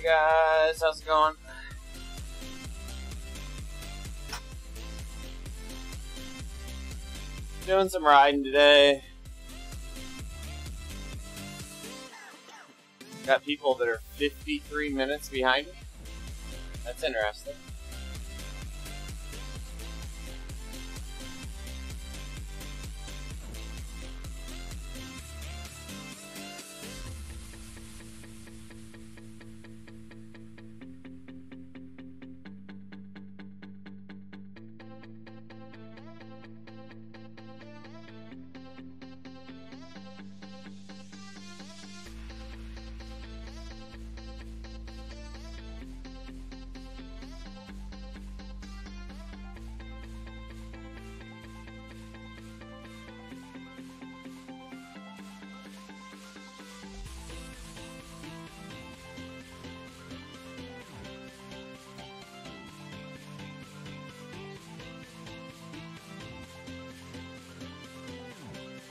guys, how's it going? Doing some riding today. Got people that are 53 minutes behind me. That's interesting.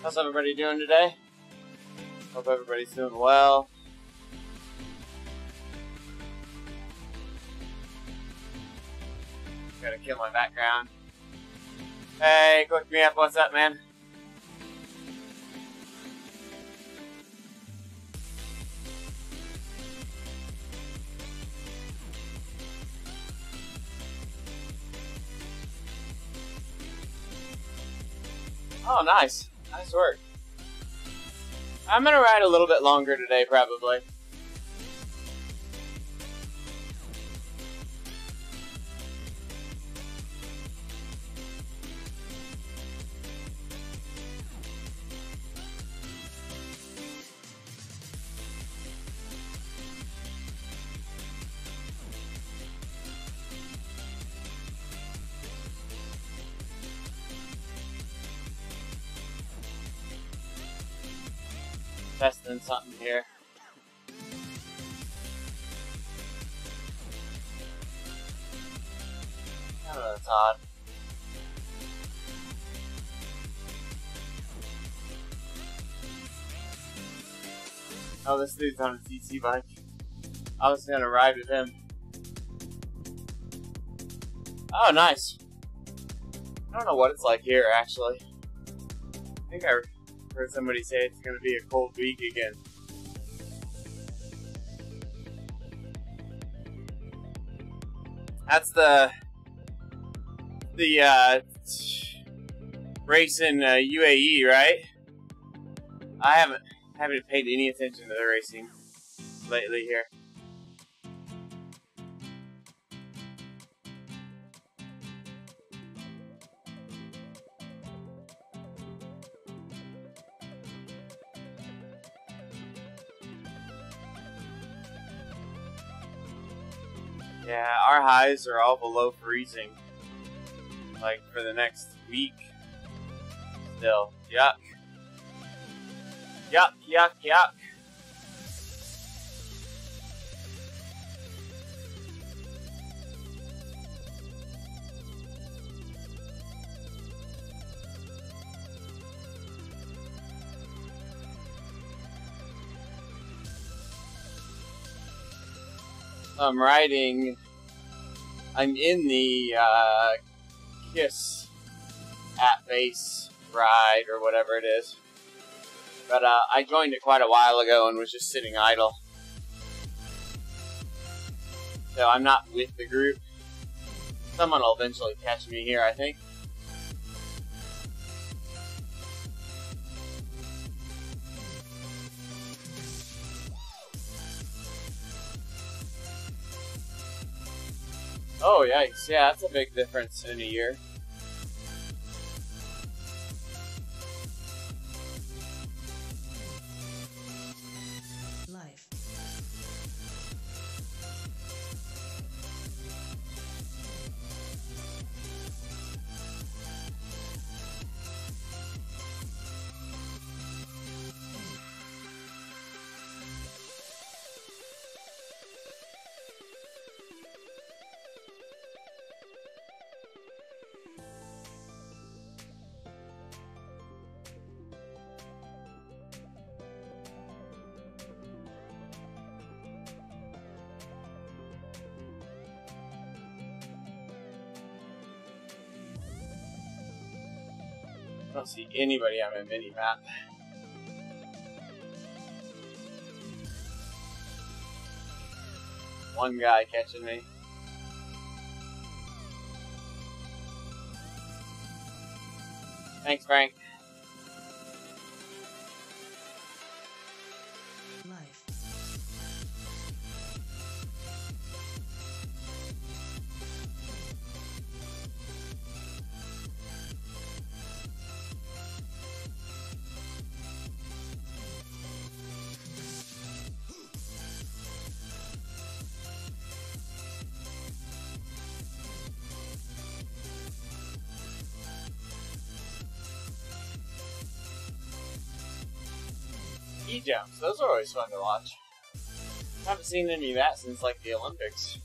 How's everybody doing today? Hope everybody's doing well. Gotta kill my background. Hey, Quick Me Up, what's up, man? Oh, nice. Nice work. I'm gonna ride a little bit longer today, probably. Testing something here. I don't know, that's odd. Oh, this dude's on a TC bike. I was gonna ride with him. Oh, nice. I don't know what it's like here, actually. I think I heard somebody say it's going to be a cold week again. That's the race in UAE, right? I haven't paid any attention to the racing lately here. Yeah, our highs are all below freezing. Like, for the next week. Still. Yuck. Yuck, yuck, yuck. I'm in the KISS at base ride or whatever it is. But I joined it quite a while ago and was just sitting idle. So I'm not with the group. Someone will eventually catch me here, I think. Oh, yikes. Yeah, that's a big difference in a year. Life. I don't see anybody on my mini map. One guy catching me. Thanks, Frank. Life. Ski jumps, those are always fun to watch. Haven't seen any of that since like the Olympics.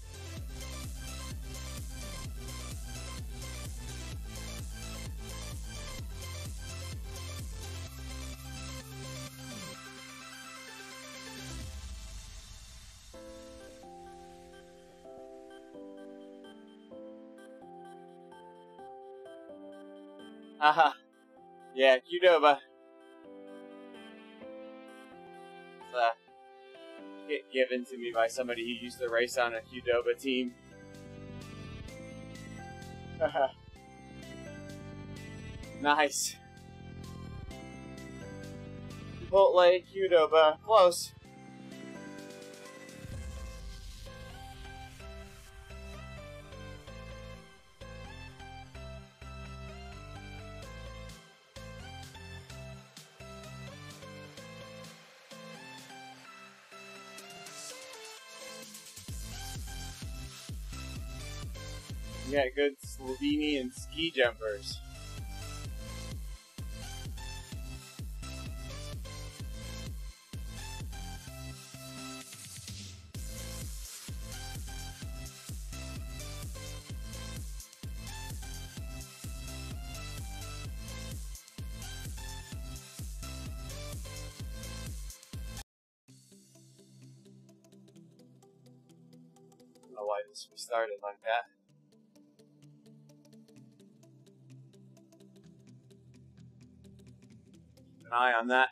Haha. Yeah, Qdoba. Get given to me by somebody who used to race on a Qdoba team. Nice. Chipotle, Qdoba, close. We got good Slovenian ski jumpers. I don't know why this restarted like that. An eye on that.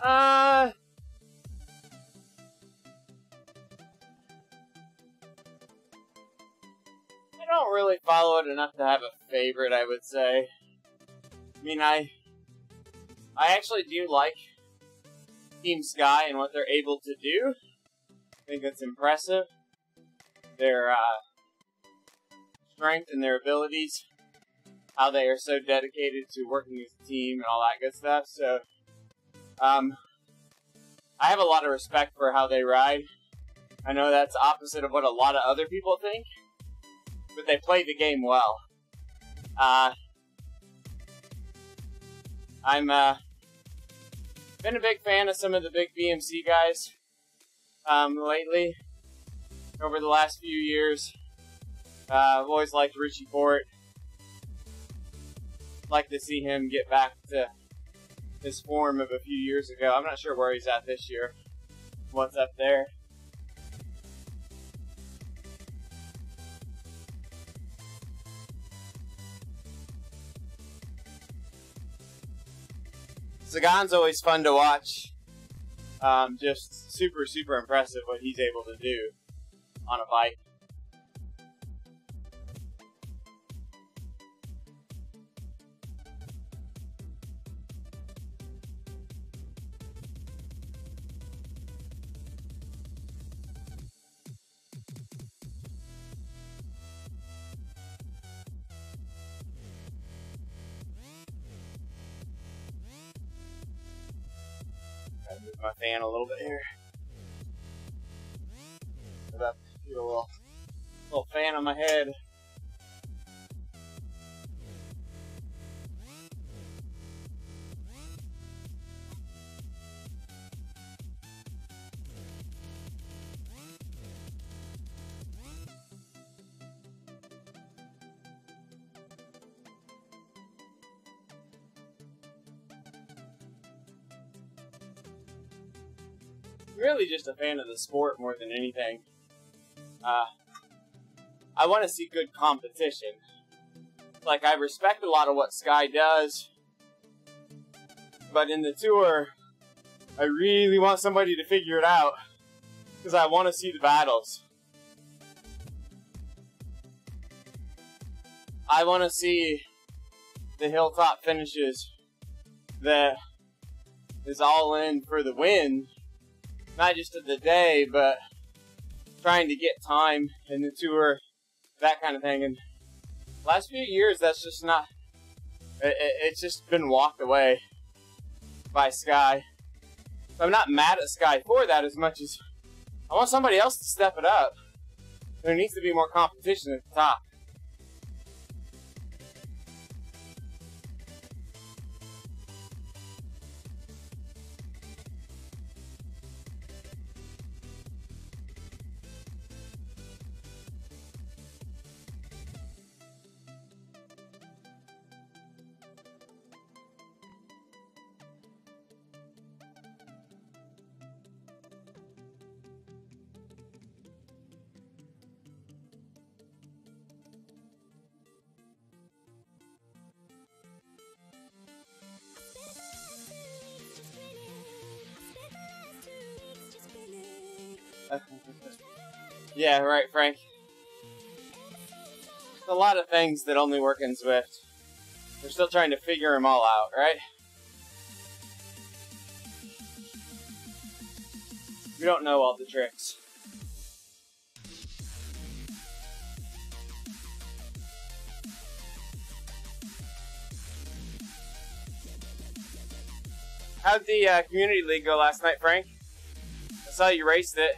I don't really follow it enough to have a favorite, I would say. I mean, I actually do like Team Sky and what they're able to do. I think it's impressive. Their strength and their abilities, how they are so dedicated to working as a team and all that good stuff. So, I have a lot of respect for how they ride. I know that's opposite of what a lot of other people think, but they play the game well. I'm been a big fan of some of the big BMC guys lately, over the last few years. I've always liked Richie Port. Like to see him get back to his form of a few years ago. I'm not sure where he's at this year. What's up there? Sagan's always fun to watch. Just super, super impressive what he's able to do on a bike. my fan a little bit here. Put up, get a little fan on my head. Really just a fan of the sport more than anything. I want to see good competition. Like, I respect a lot of what Sky does, but in the tour, I really want somebody to figure it out, because I want to see the battles. I want to see the hilltop finishes that is all in for the win. Not just of the day, but trying to get time in the tour, that kind of thing. And last few years, that's just not, it's just been walked away by Sky. So I'm not mad at Sky for that as much as I want somebody else to step it up. There needs to be more competition at the top. Yeah, right, Frank. There's a lot of things that only work in Zwift. We're still trying to figure them all out, right? We don't know all the tricks. How'd the Community League go last night, Frank? I saw you raced it.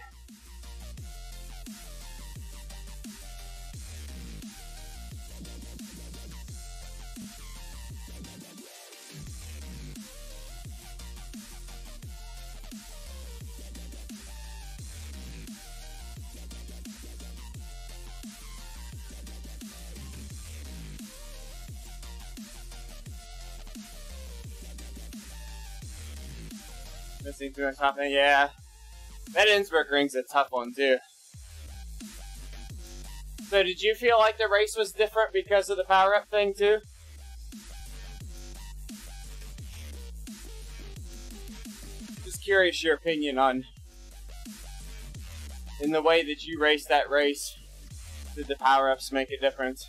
Missing through on top end, yeah. That Innsbruck ring's a tough one too. So did you feel like the race was different because of the power-up thing too? Just curious your opinion on, in the way that you raced that race, did the power-ups make a difference?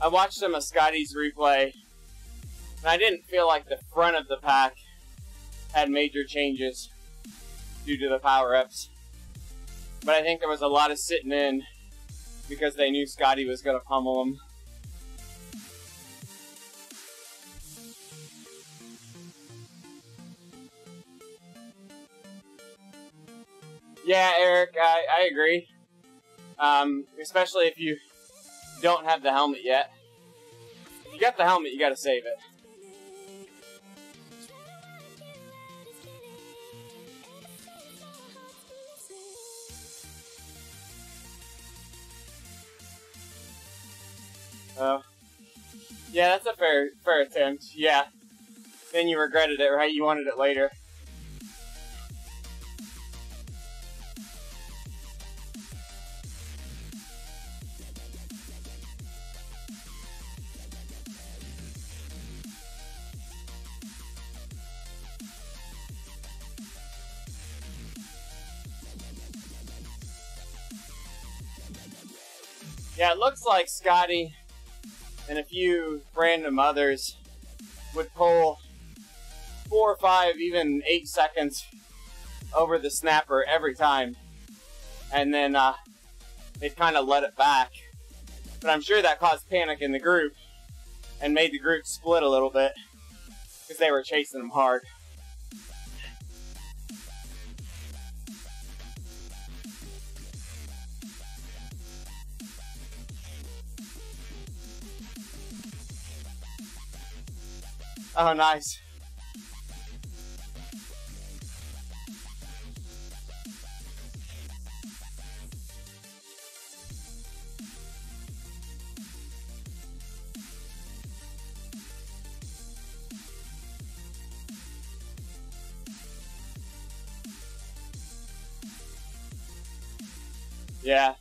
I watched some of Scotty's replay, and I didn't feel like the front of the pack had major changes due to the power-ups. But I think there was a lot of sitting in because they knew Scotty was going to pummel them. Yeah, Eric, I agree. Especially if you don't have the helmet yet. If you got the helmet, you gotta save it. Yeah, that's a fair attempt. Yeah. Then you regretted it, right? You wanted it later. Yeah, it looks like Scotty and a few random others would pull 4 or 5, even 8 seconds over the snapper every time. And then they'd kind of let it back But I'm sure that caused panic in the group and made the group split a little bit because they were chasing him hard. Oh, nice. Yeah.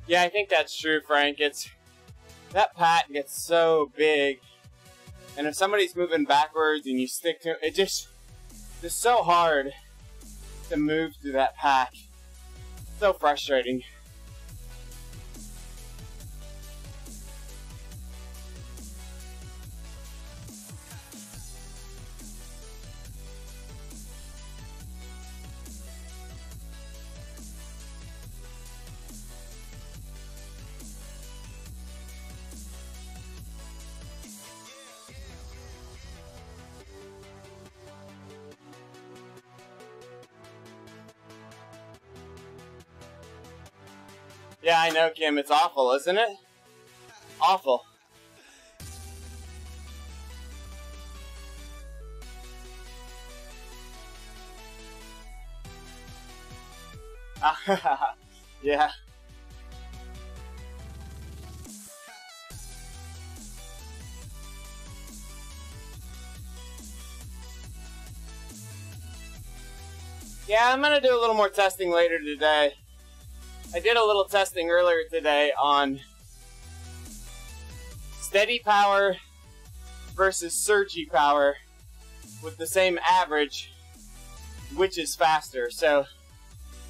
Yeah, I think that's true, Frank. That pack gets so big, and if somebody's moving backwards and you stick to it, it's so hard to move through that pack. So frustrating. Yeah, I know, Kim. It's awful, isn't it? Awful. Yeah. Yeah, I'm gonna do a little more testing later today. I did a little testing earlier today on steady power versus surgy power with the same average, which is faster. So,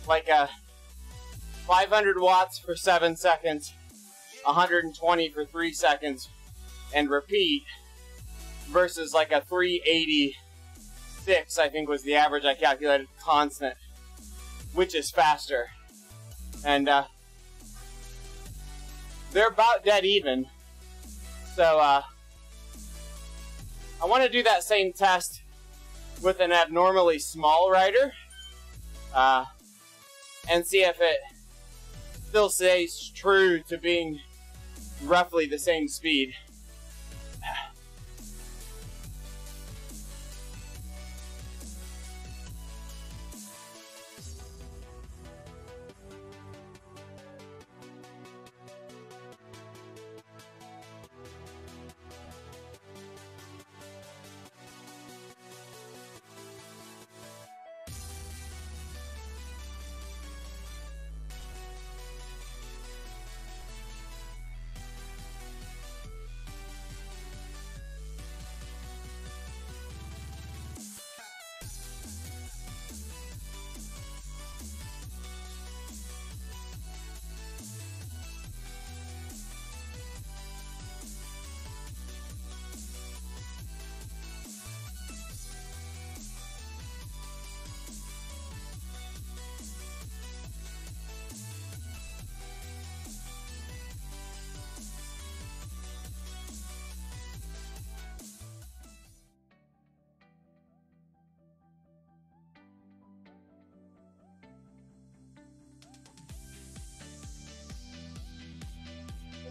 like 500 watts for 7 seconds, 120 for 3 seconds, and repeat, versus like a 386, I think was the average I calculated, constant, which is faster. And they're about dead even. So I want to do that same test with an abnormally small rider and see if it still stays true to being roughly the same speed.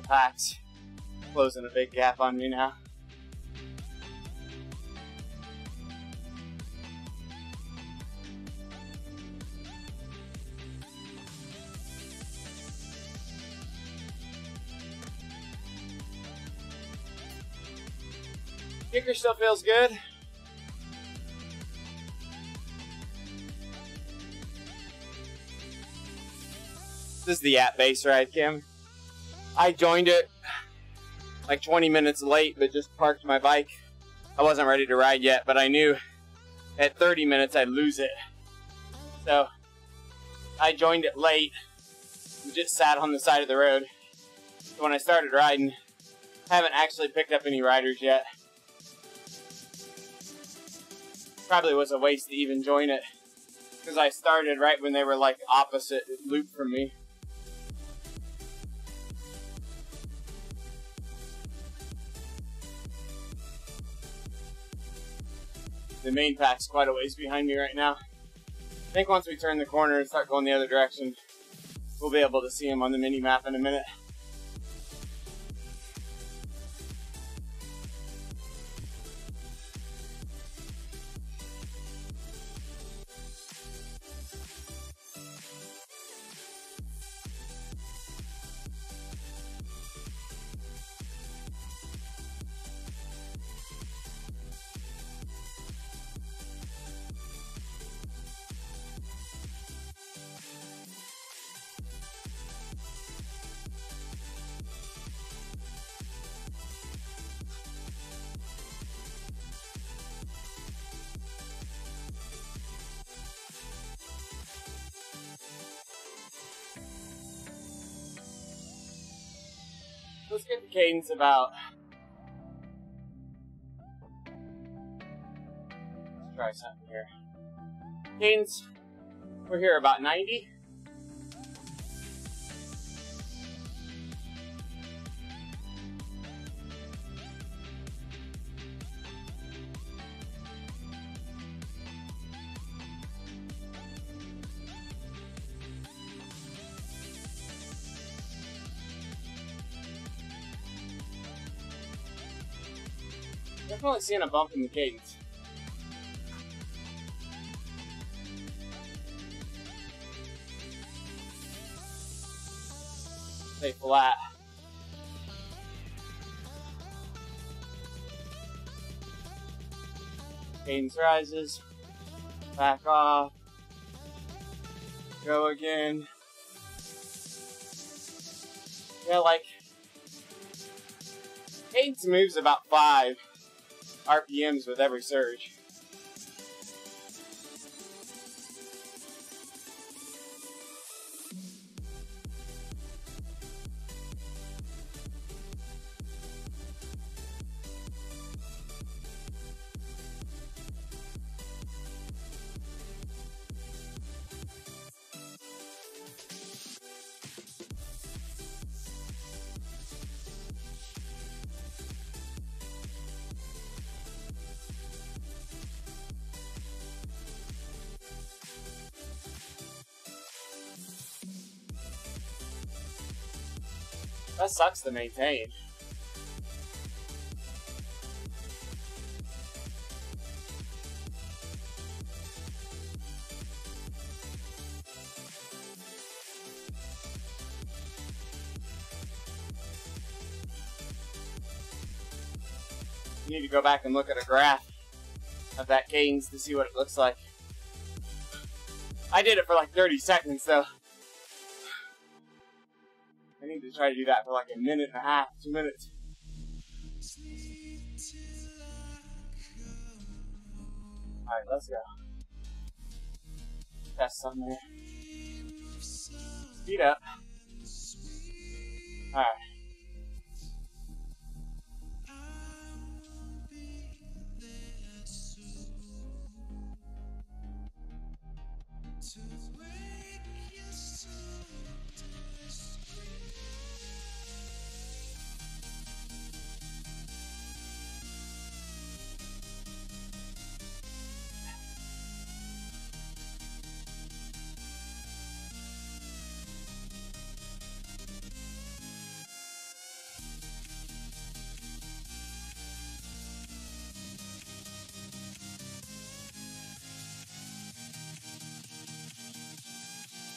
Pack's closing a big gap on me now. Kicker still feels good. This is the at-base ride, Kim. I joined it like 20 minutes late, but just parked my bike. I wasn't ready to ride yet, but I knew at 30 minutes I'd lose it. So I joined it late and just sat on the side of the road. So when I started riding, haven't actually picked up any riders yet. Probably was a waste to even join it, because I started right when they were like opposite loop from me. The main pack's quite a ways behind me right now. I think once we turn the corner and start going the other direction, we'll be able to see him on the mini map in a minute. Let's get the cadence about. Let's try something here. Cadence, we're here about 90. Definitely seeing a bump in the cadence. Stay flat. Cadence rises. Back off. Go again. Yeah, like, cadence moves about 5 RPMs with every surge. That sucks to maintain. You need to go back and look at a graph of that cadence to see what it looks like. I did it for like 30 seconds though. I need to try to do that for like a minute and a half, 2 minutes. Alright, let's go. Test something there. Speed up. Alright.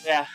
Yeah.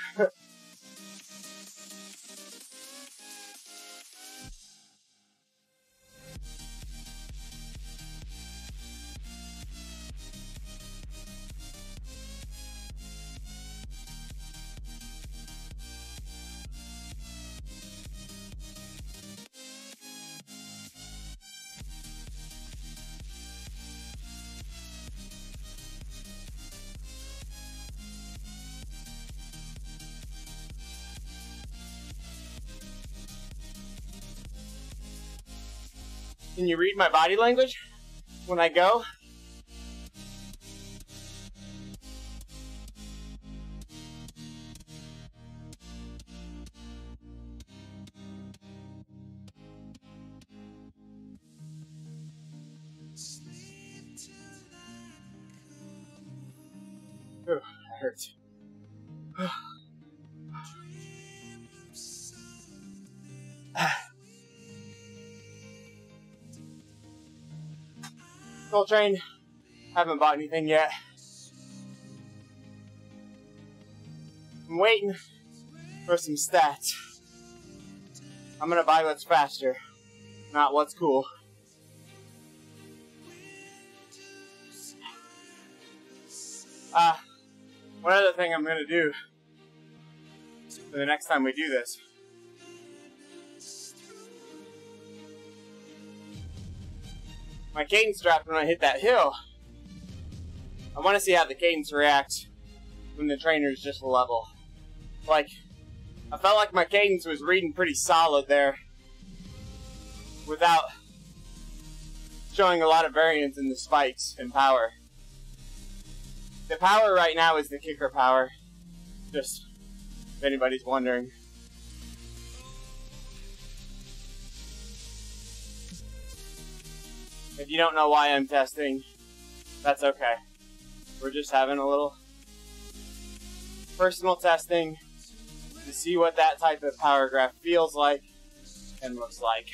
Can you read my body language when I go? That hurts. Coltrane, haven't bought anything yet. I'm waiting for some stats. I'm gonna buy what's faster, not what's cool. One other thing I'm gonna do for the next time we do this. My cadence dropped when I hit that hill. I want to see how the cadence reacts when the trainer's just level. Like, I felt like my cadence was reading pretty solid there without showing a lot of variance in the spikes and power. The power right now is the kicker power, just if anybody's wondering. If you don't know why I'm testing, that's okay. We're just having a little personal testing to see what that type of power graph feels like and looks like.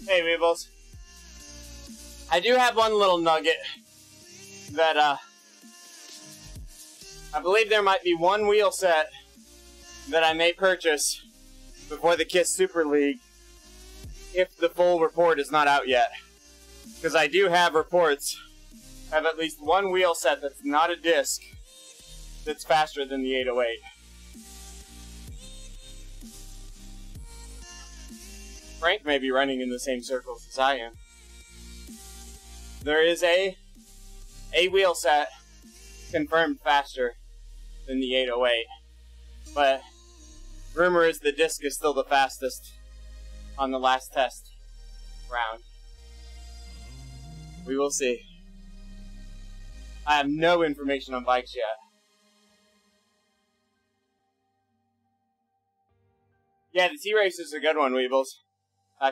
Hey, Weebles. I do have one little nugget that, I believe there might be one wheel set that I may purchase before the KISS Super League if the full report is not out yet. Because I do have reports of at least one wheel set that's not a disc that's faster than the 808. Frank may be running in the same circles as I am. There is a wheel set confirmed faster than the 808, but rumor is the disc is still the fastest on the last test round. We will see. I have no information on bikes yet. Yeah, the T-Race is a good one, Weebles.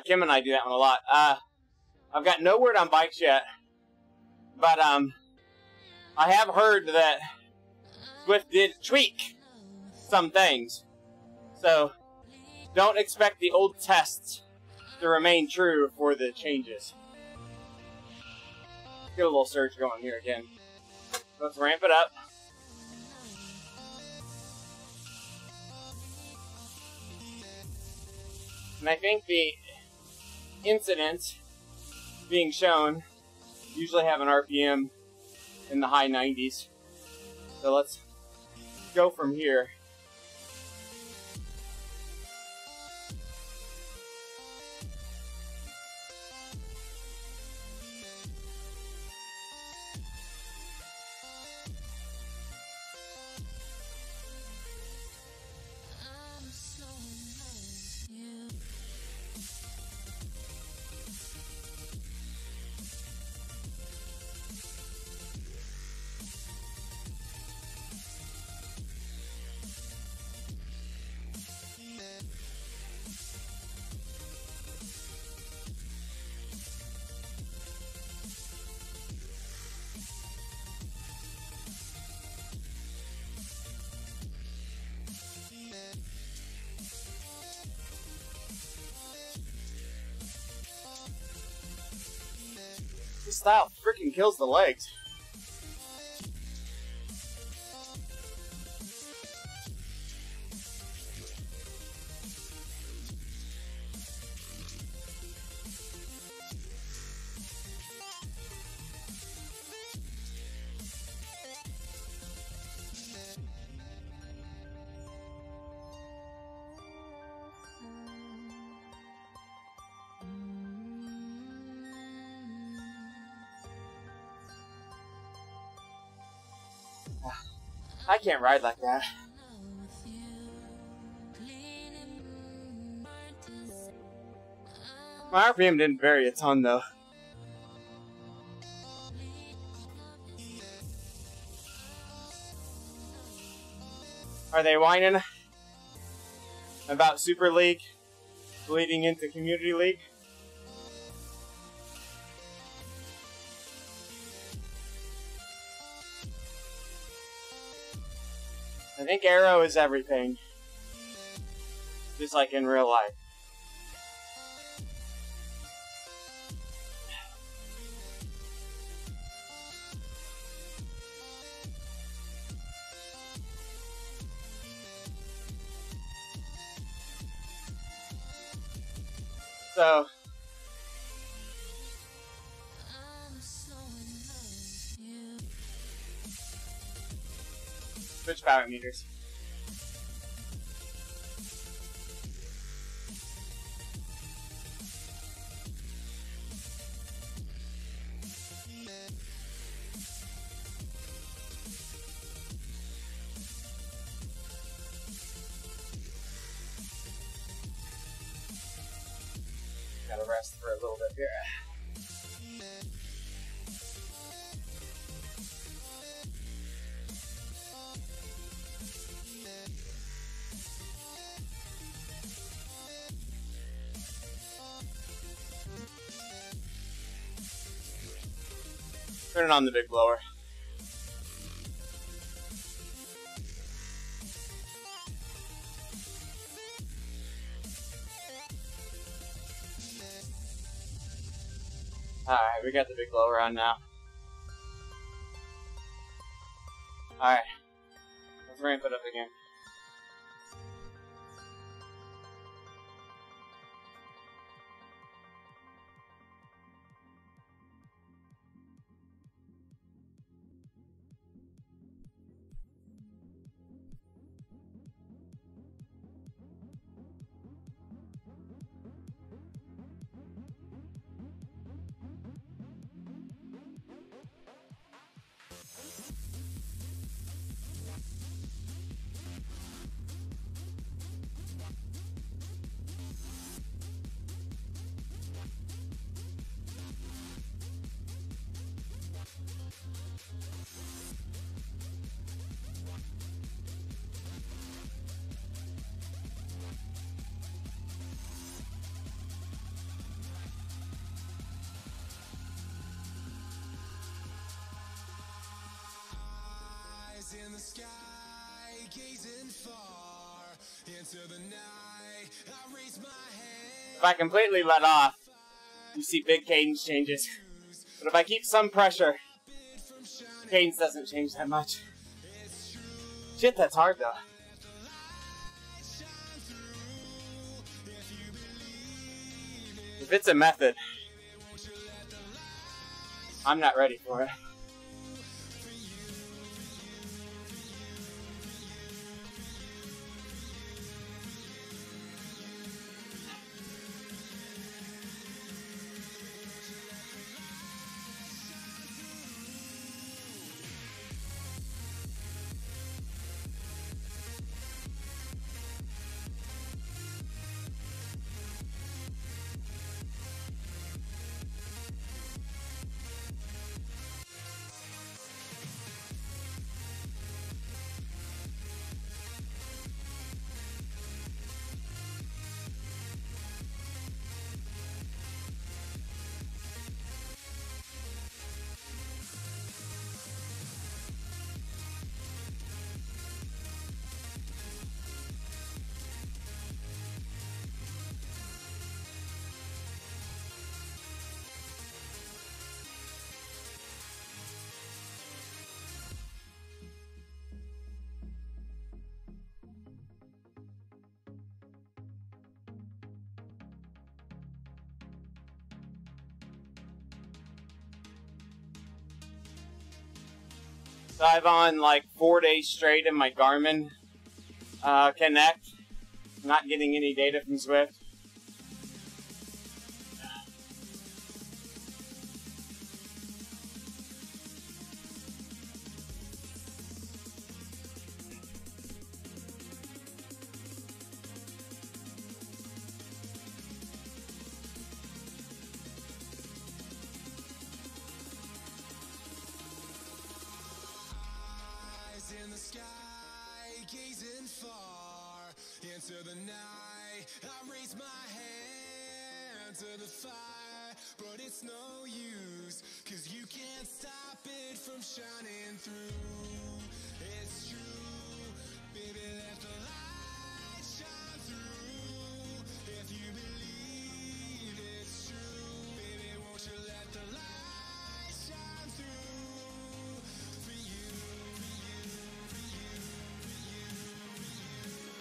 Kim and I do that one a lot. I've got no word on bikes yet, but I have heard that Swift did tweak some things. So, don't expect the old tests to remain true for the changes. Get a little surge going here again. Let's ramp it up. And I think the incidents being shown usually have an RPM in the high 90s. So let's go from here. This style freaking kills the legs. I can't ride like that. My RPM didn't vary a ton though. Are they whining about Super League bleeding into Community League? I think Arrow is everything. Just like in real life. So, switch power meters. Gotta rest for a little bit here. Turn on the big blower. Alright, we got the big blower on now. Alright. Let's ramp it up again. In the sky, gazing far into the night, I raise my hand. If I completely let off, you see big cadence changes. But if I keep some pressure, cadence doesn't change that much. Shit, that's hard though. If it's a method, I'm not ready for it. So I've on like 4 days straight in my Garmin Connect, not getting any data from Zwift. in the sky, gazing far into the night. I raise my hand to the fire, but it's no use, 'cause you can't stop it from shining through. It's true, baby, let the light shine through. If you believe it's true, baby, won't you let the light shine through for you, for you, for you, for you, for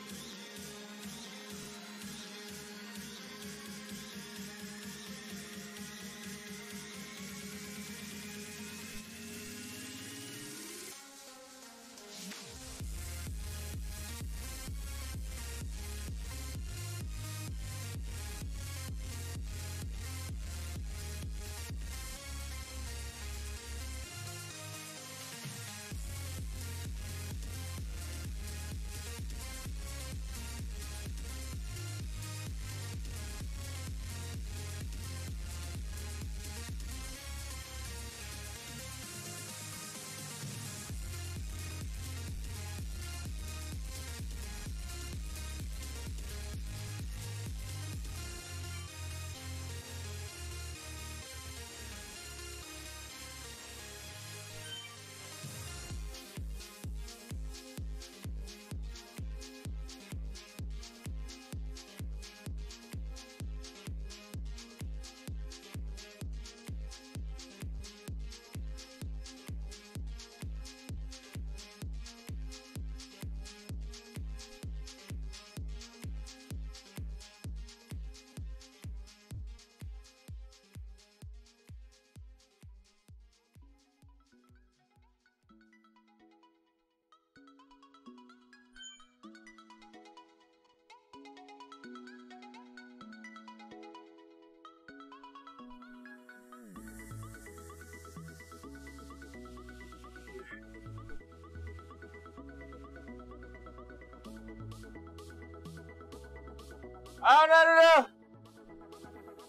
Oh, no, no, no!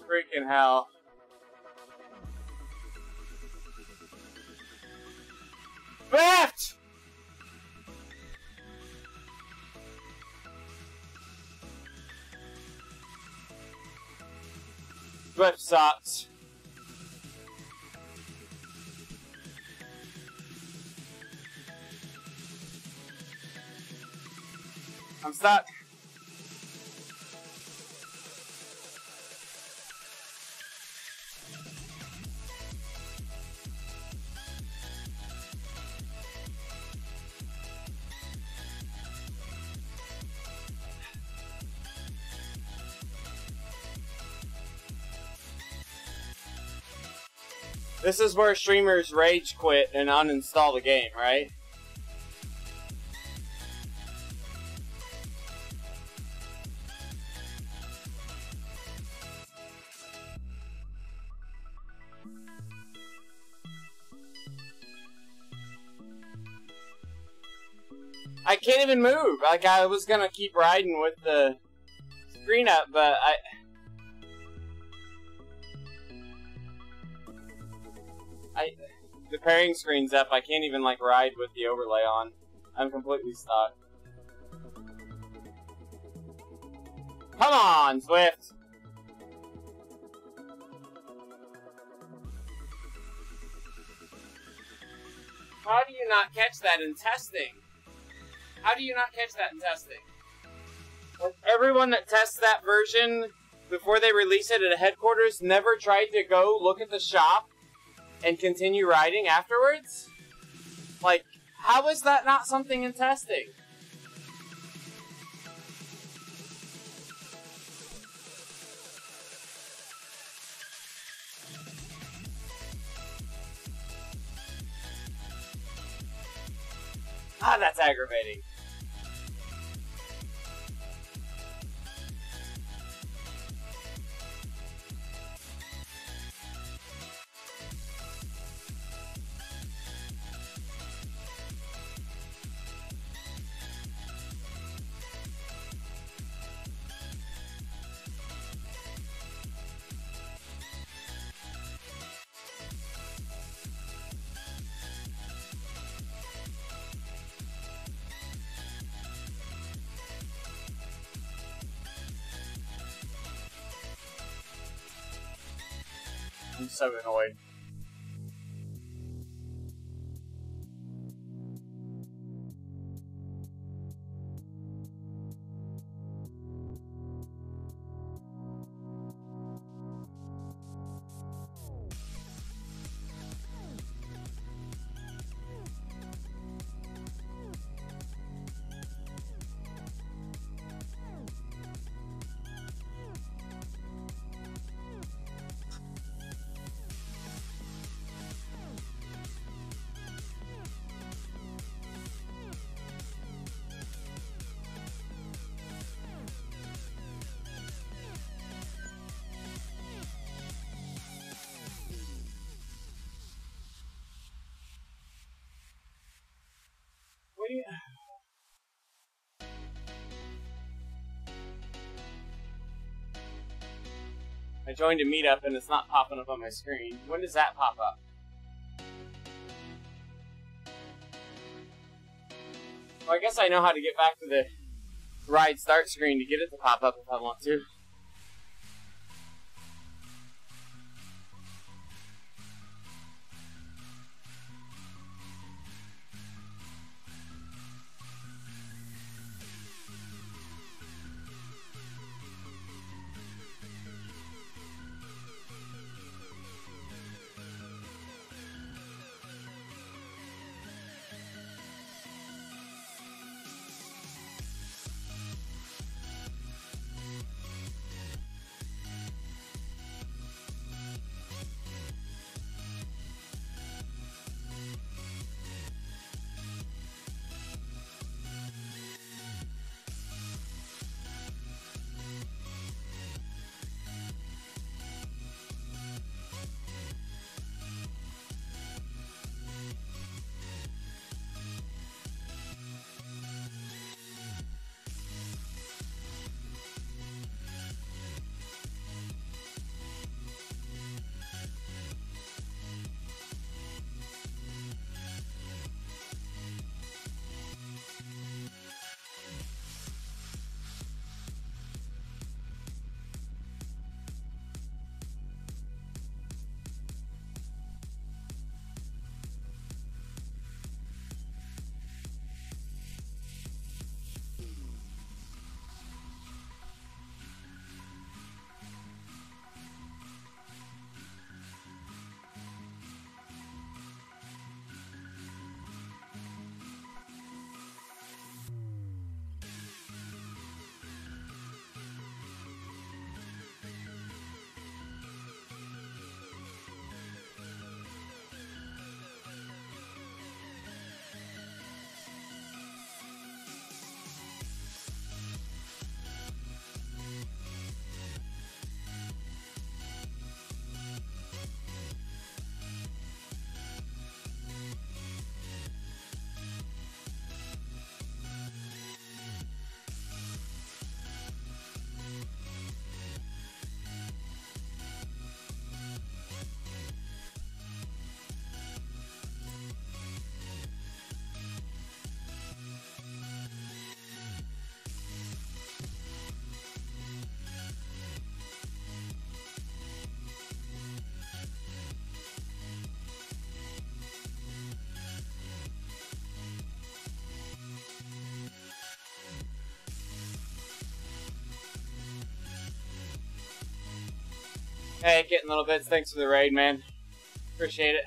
Freaking hell. Left! Swift sucks. I'm stuck. This is where streamers rage quit and uninstall the game, right? I can't even move. Like, I was gonna keep riding with the screen up, but the pairing screen's up. I can't even, like, ride with the overlay on. I'm completely stuck. Come on, Swift! How do you not catch that in testing? How do you not catch that in testing? Like, everyone that tests that version before they release it at headquarters never tried to go look at the shop and continue riding afterwards? Like, how is that not something in testing? Ah, that's aggravating. I'm so annoyed. I joined a meetup and it's not popping up on my screen. When does that pop up? Well, I guess I know how to get back to the ride start screen to get it to pop up if I want to. Hey, Getting Little Bits, thanks for the raid, man. Appreciate it.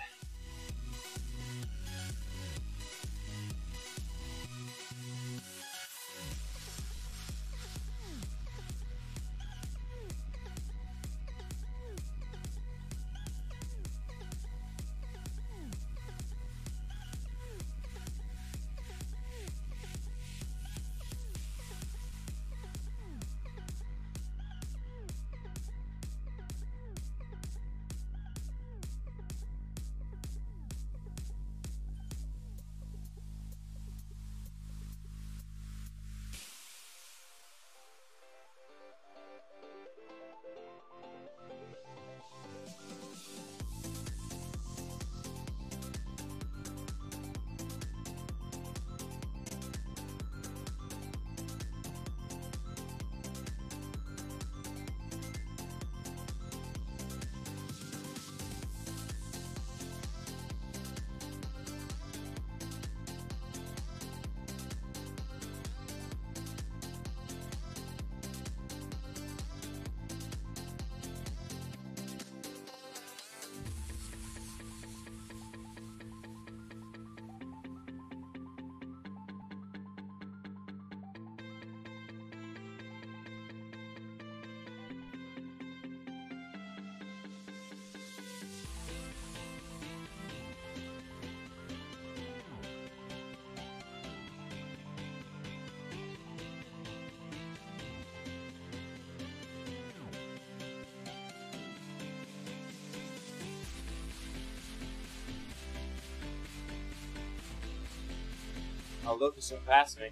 Oh, Lucas went past me.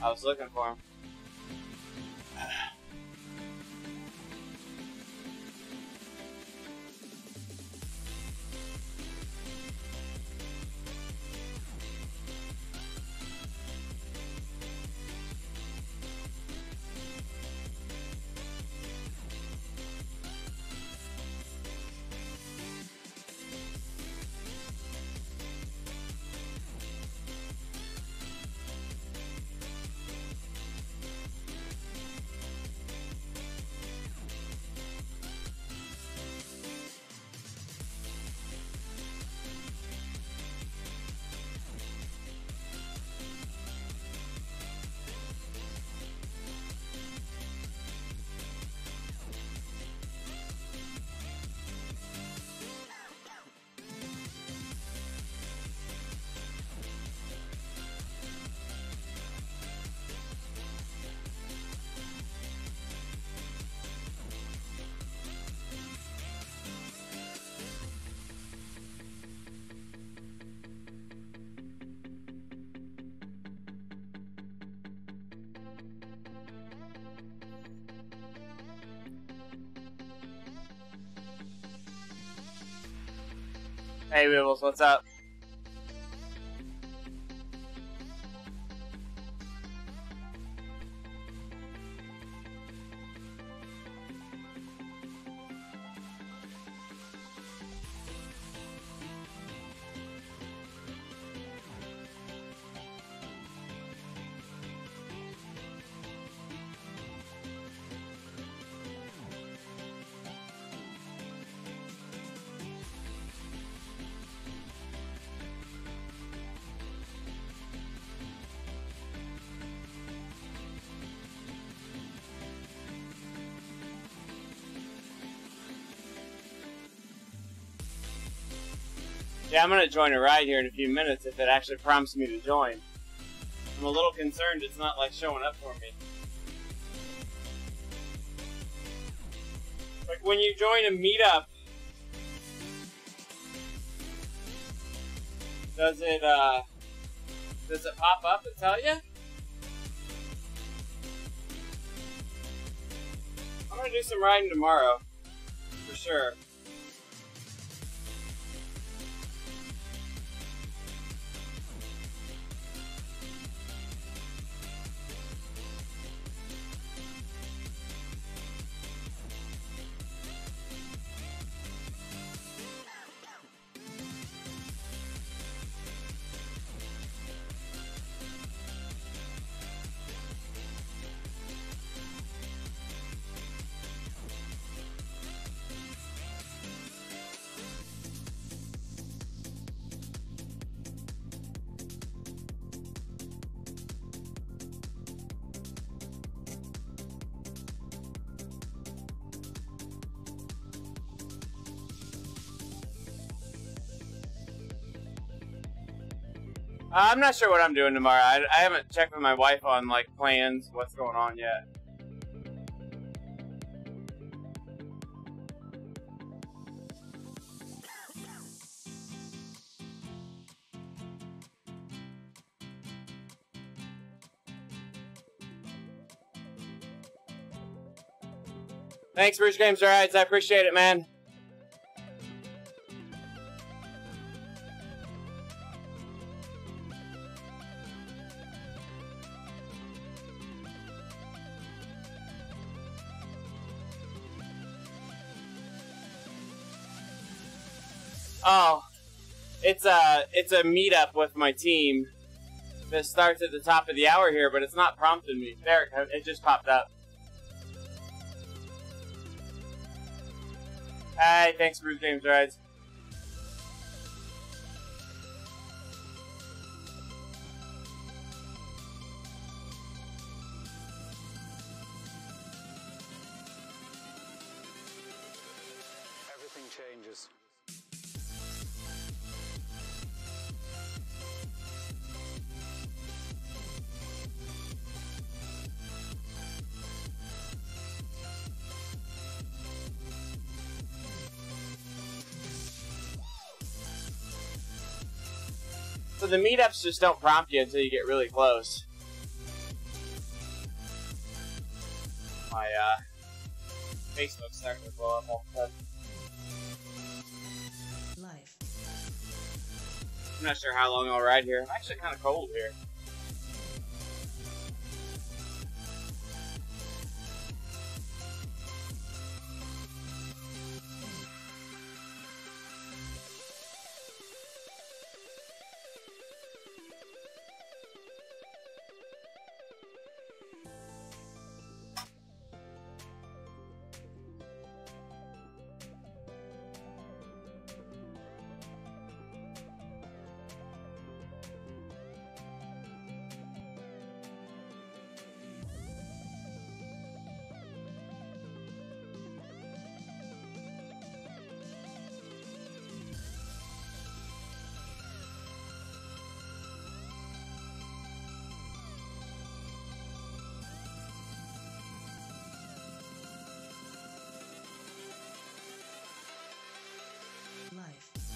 I was looking for him. Hey, Wibbles, what's up? Yeah, I'm gonna join a ride here in a few minutes if it actually prompts me to join. I'm a little concerned it's not like showing up for me. Like when you join a meetup, does it pop up and tell you? I'm gonna do some riding tomorrow, for sure. I'm not sure what I'm doing tomorrow. I haven't checked with my wife on like plans, what's going on yet. Thanks, Bruce Games Rides. I appreciate it, man. Oh, it's a meetup with my team that starts at the top of the hour here, but it's not prompting me. There, it just popped up. Hi, thanks, Bruce Games Rides. Everything changes. So So the meetups just don't prompt you until you get really close. My Facebook's starting to blow up all of a sudden. Life. I'm not sure how long I'll ride here. I'm actually kind of cold here. Life.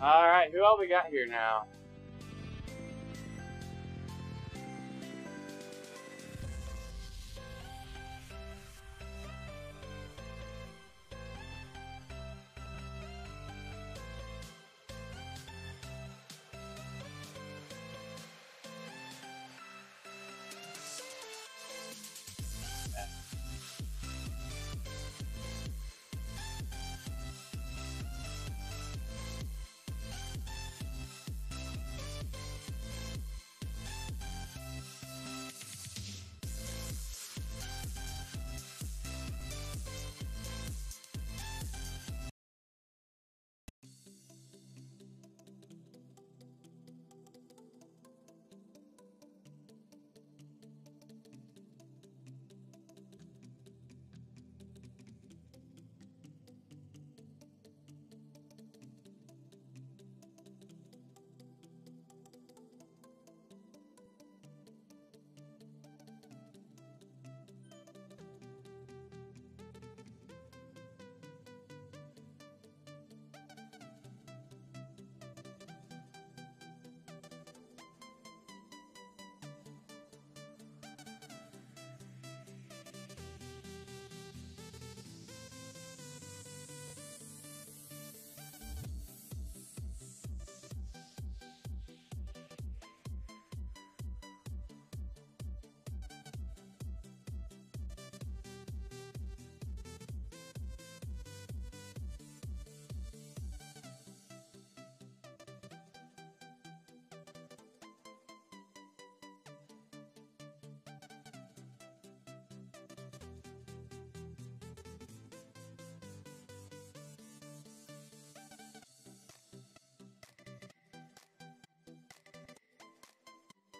Alright, who all we got here now?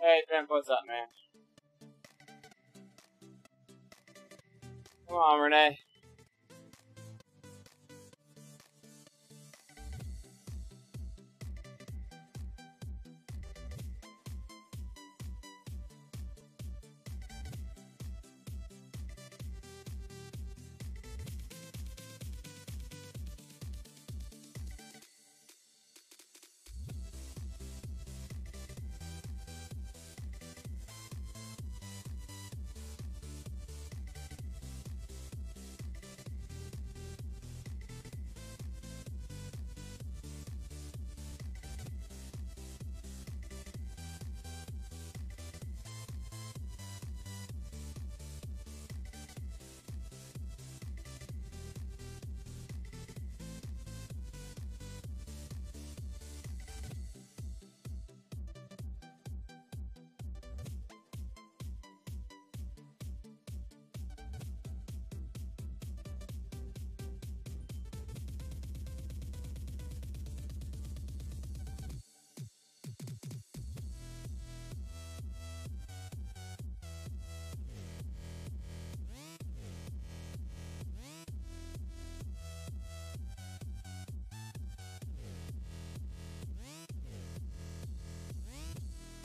Hey, Pimp, what's up, man? Come on, Renee.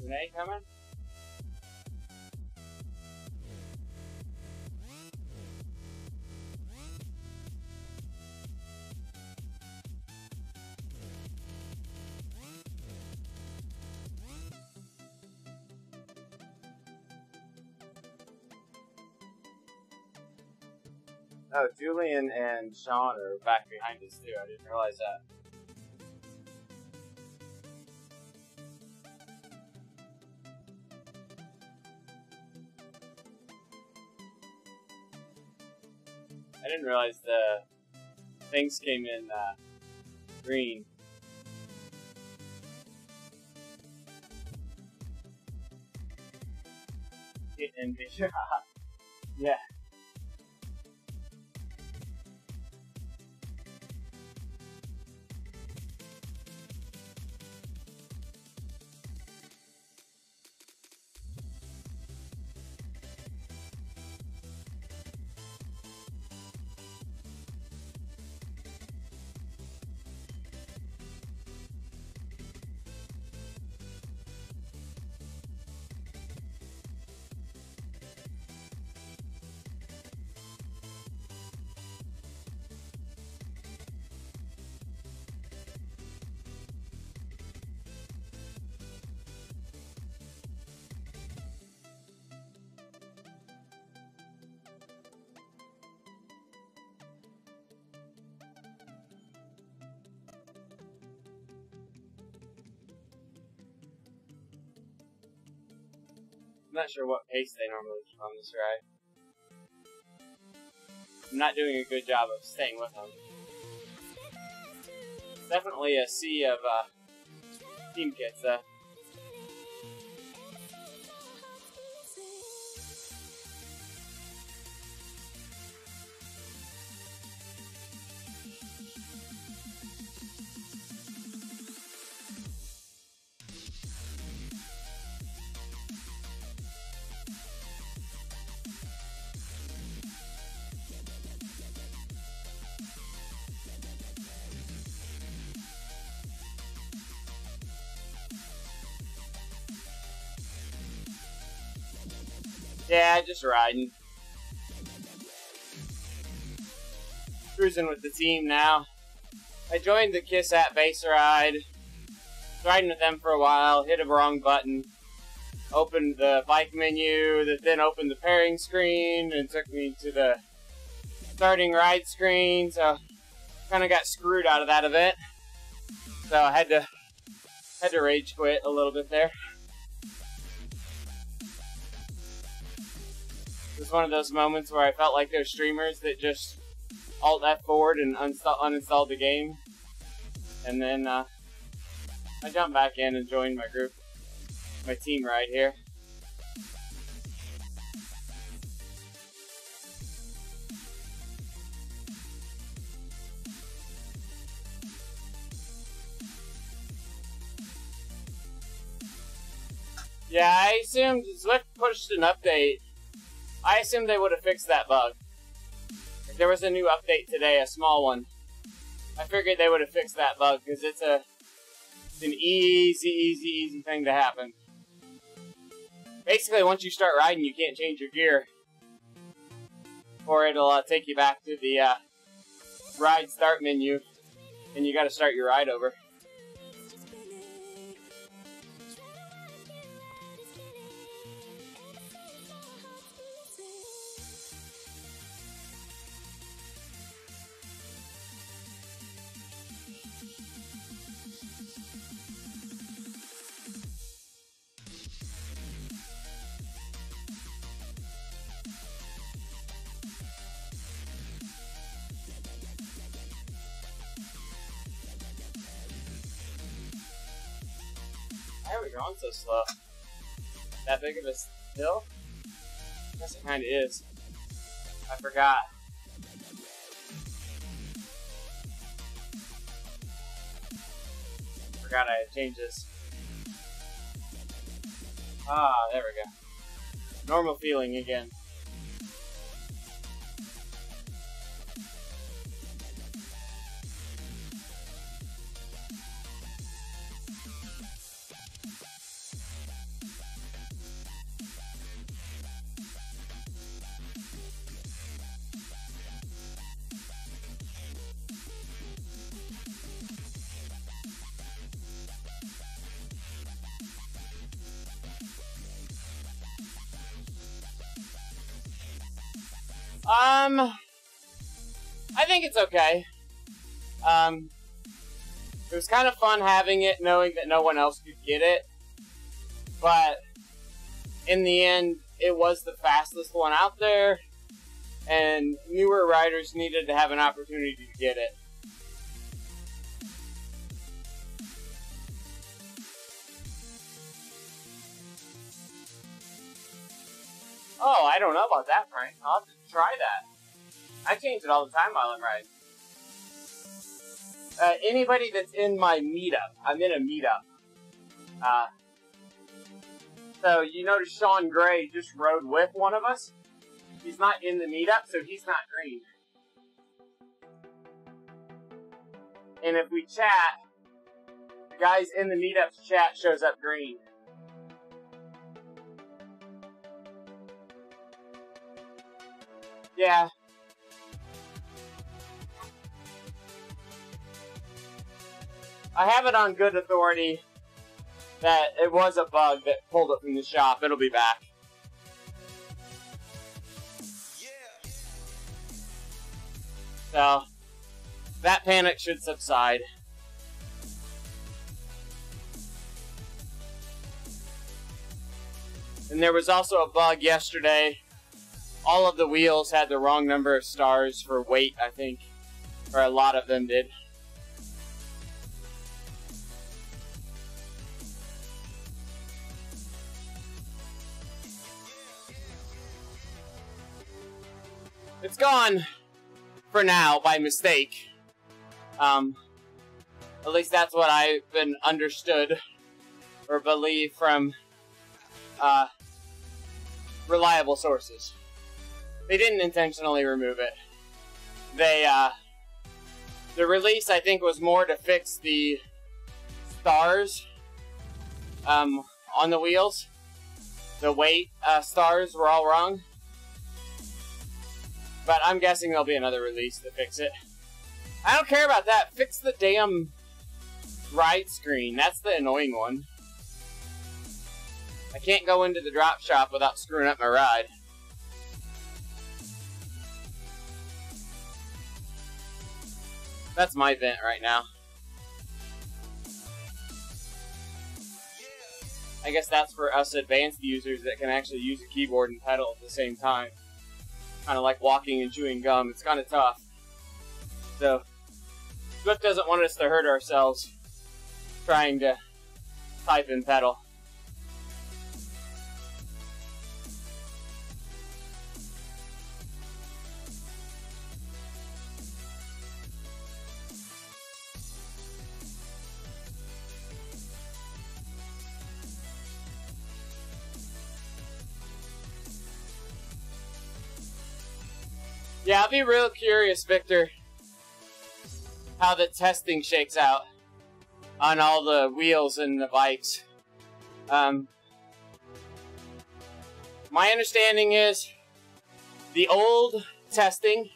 Renee coming? Oh, Julian and Sean are back behind us too. I didn't realize that. I didn't realize the things came in green. And yeah. I'm not sure what pace they normally keep on this ride. I'm not doing a good job of staying with them. Definitely a sea of team kits, though. Yeah, just riding. Cruising with the team now. I joined the Kiss at Base ride. Riding with them for a while, hit a wrong button. Opened the bike menu, that then opened the pairing screen and took me to the starting ride screen. So kind of got screwed out of that event. So I had to rage quit a little bit there. It was one of those moments where I felt like those streamers that just alt F4'd and uninstalled the game. And then I jumped back in and joined my group, my team right here. Yeah, I assumed Zwift pushed an update. I assumed they would have fixed that bug. If there was a new update today, a small one, I figured they would have fixed that bug because it's an easy thing to happen. Basically, once you start riding, you can't change your gear, or it'll take you back to the ride start menu, and you got to start your ride over. Why are we going so slow? That big of a hill? I guess it kind of is. I forgot. Forgot I had changed this. Ah, there we go. Normal feeling again. I think it's okay. It was kind of fun having it, knowing that no one else could get it. But in the end, it was the fastest one out there, and newer riders needed to have an opportunity to get it. Oh, I don't know about that, Frank. I'll have to try that. I change it all the time while I'm riding. Anybody that's in my meetup, I'm in a meetup. So you notice Sean Gray just rode with one of us. He's not in the meetup, so he's not green. And if we chat, the guys in the meetup's chat shows up green. Yeah. I have it on good authority that it was a bug that pulled it from the shop. It'll be back. So, that panic should subside. And there was also a bug yesterday. All of the wheels had the wrong number of stars for weight, I think. Or a lot of them did. It's gone for now by mistake. At least that's what I've been understood or believe from reliable sources. They didn't intentionally remove it. The release, I think, was more to fix the stars on the wheels. The weight stars were all wrong. But I'm guessing there'll be another release to fix it. I don't care about that. Fix the damn ride screen. That's the annoying one. I can't go into the drop shop without screwing up my ride. That's my vent right now. I guess that's for us advanced users that can actually use a keyboard and pedal at the same time. Kind of like walking and chewing gum. It's kind of tough. So, Swift doesn't want us to hurt ourselves trying to type and pedal. Yeah, I'll be real curious, Victor, how the testing shakes out on all the wheels and the bikes. My understanding is the old testing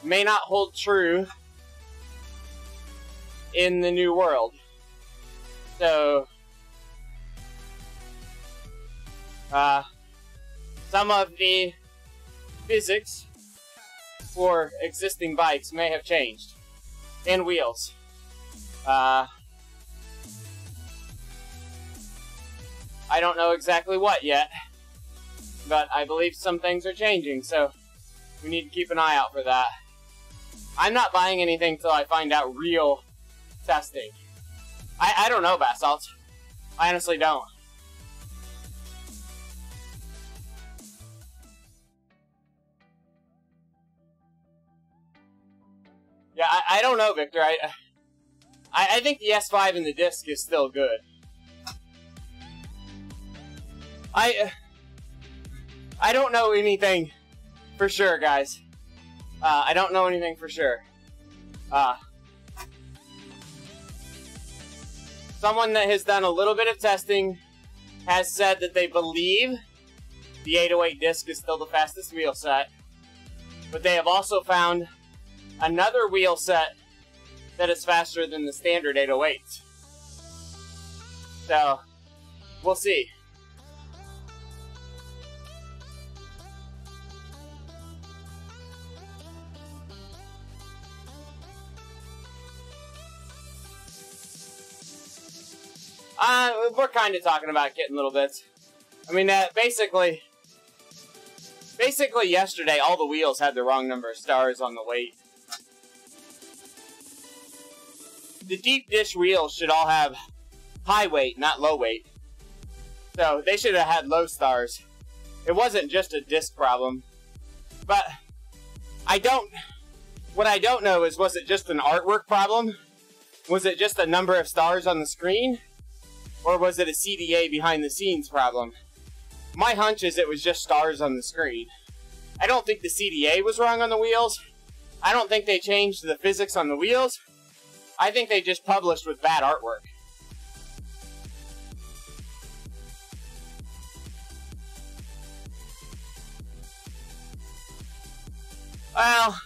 may not hold true in the new world. So, some of the physics for existing bikes may have changed. And wheels. I don't know exactly what yet, but I believe some things are changing, so we need to keep an eye out for that. I'm not buying anything till I find out real testing. I don't know, Basalt. I honestly don't. Yeah, I don't know, Victor. I think the S5 and the disc is still good. I don't know anything for sure, guys. I don't know anything for sure. Someone that has done a little bit of testing has said that they believe the 808 disc is still the fastest wheel set, but they have also found another wheel set that is faster than the standard 808. So, we'll see. We're kind of talking about getting little bits. I mean, basically yesterday, all the wheels had the wrong number of stars on the weight. The deep dish wheels should all have high weight, not low weight. So they should have had low stars. It wasn't just a disc problem. But what I don't know is, was it just an artwork problem? Was it just a number of stars on the screen? Or was it a CDA behind the scenes problem? My hunch is it was just stars on the screen. I don't think the CDA was wrong on the wheels. I don't think they changed the physics on the wheels. I think they just published with bad artwork. Well,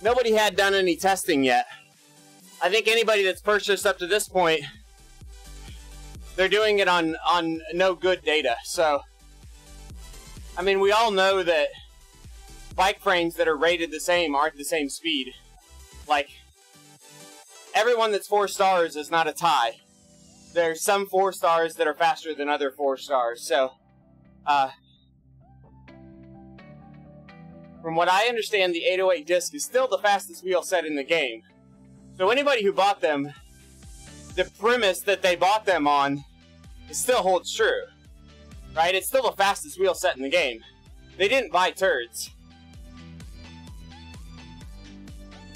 nobody had done any testing yet. I think anybody that's purchased up to this point, they're doing it on no good data. So, I mean, we all know that bike frames that are rated the same aren't the same speed. Like, everyone that's 4 stars is not a tie. There's some 4 stars that are faster than other 4 stars. So, from what I understand, the 808 disc is still the fastest wheel set in the game. So anybody who bought them, the premise that they bought them on, it still holds true. Right? It's still the fastest wheel set in the game. They didn't buy turds.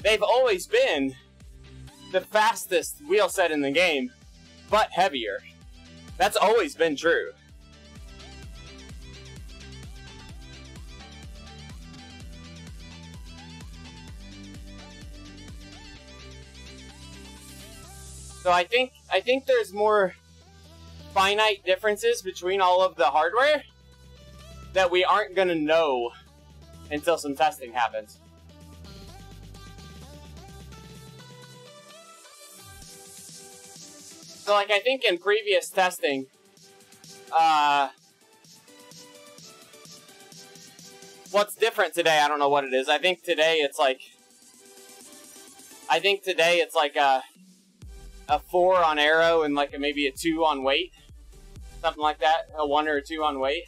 They've always been the fastest wheel set in the game, but heavier. That's always been true. So I think there's more finite differences between all of the hardware that we aren't gonna know until some testing happens. So like I think in previous testing, what's different today, I don't know what it is. I think today it's like a 4 on aero and like maybe a 2 on weight. Something like that. A 1 or a 2 on weight.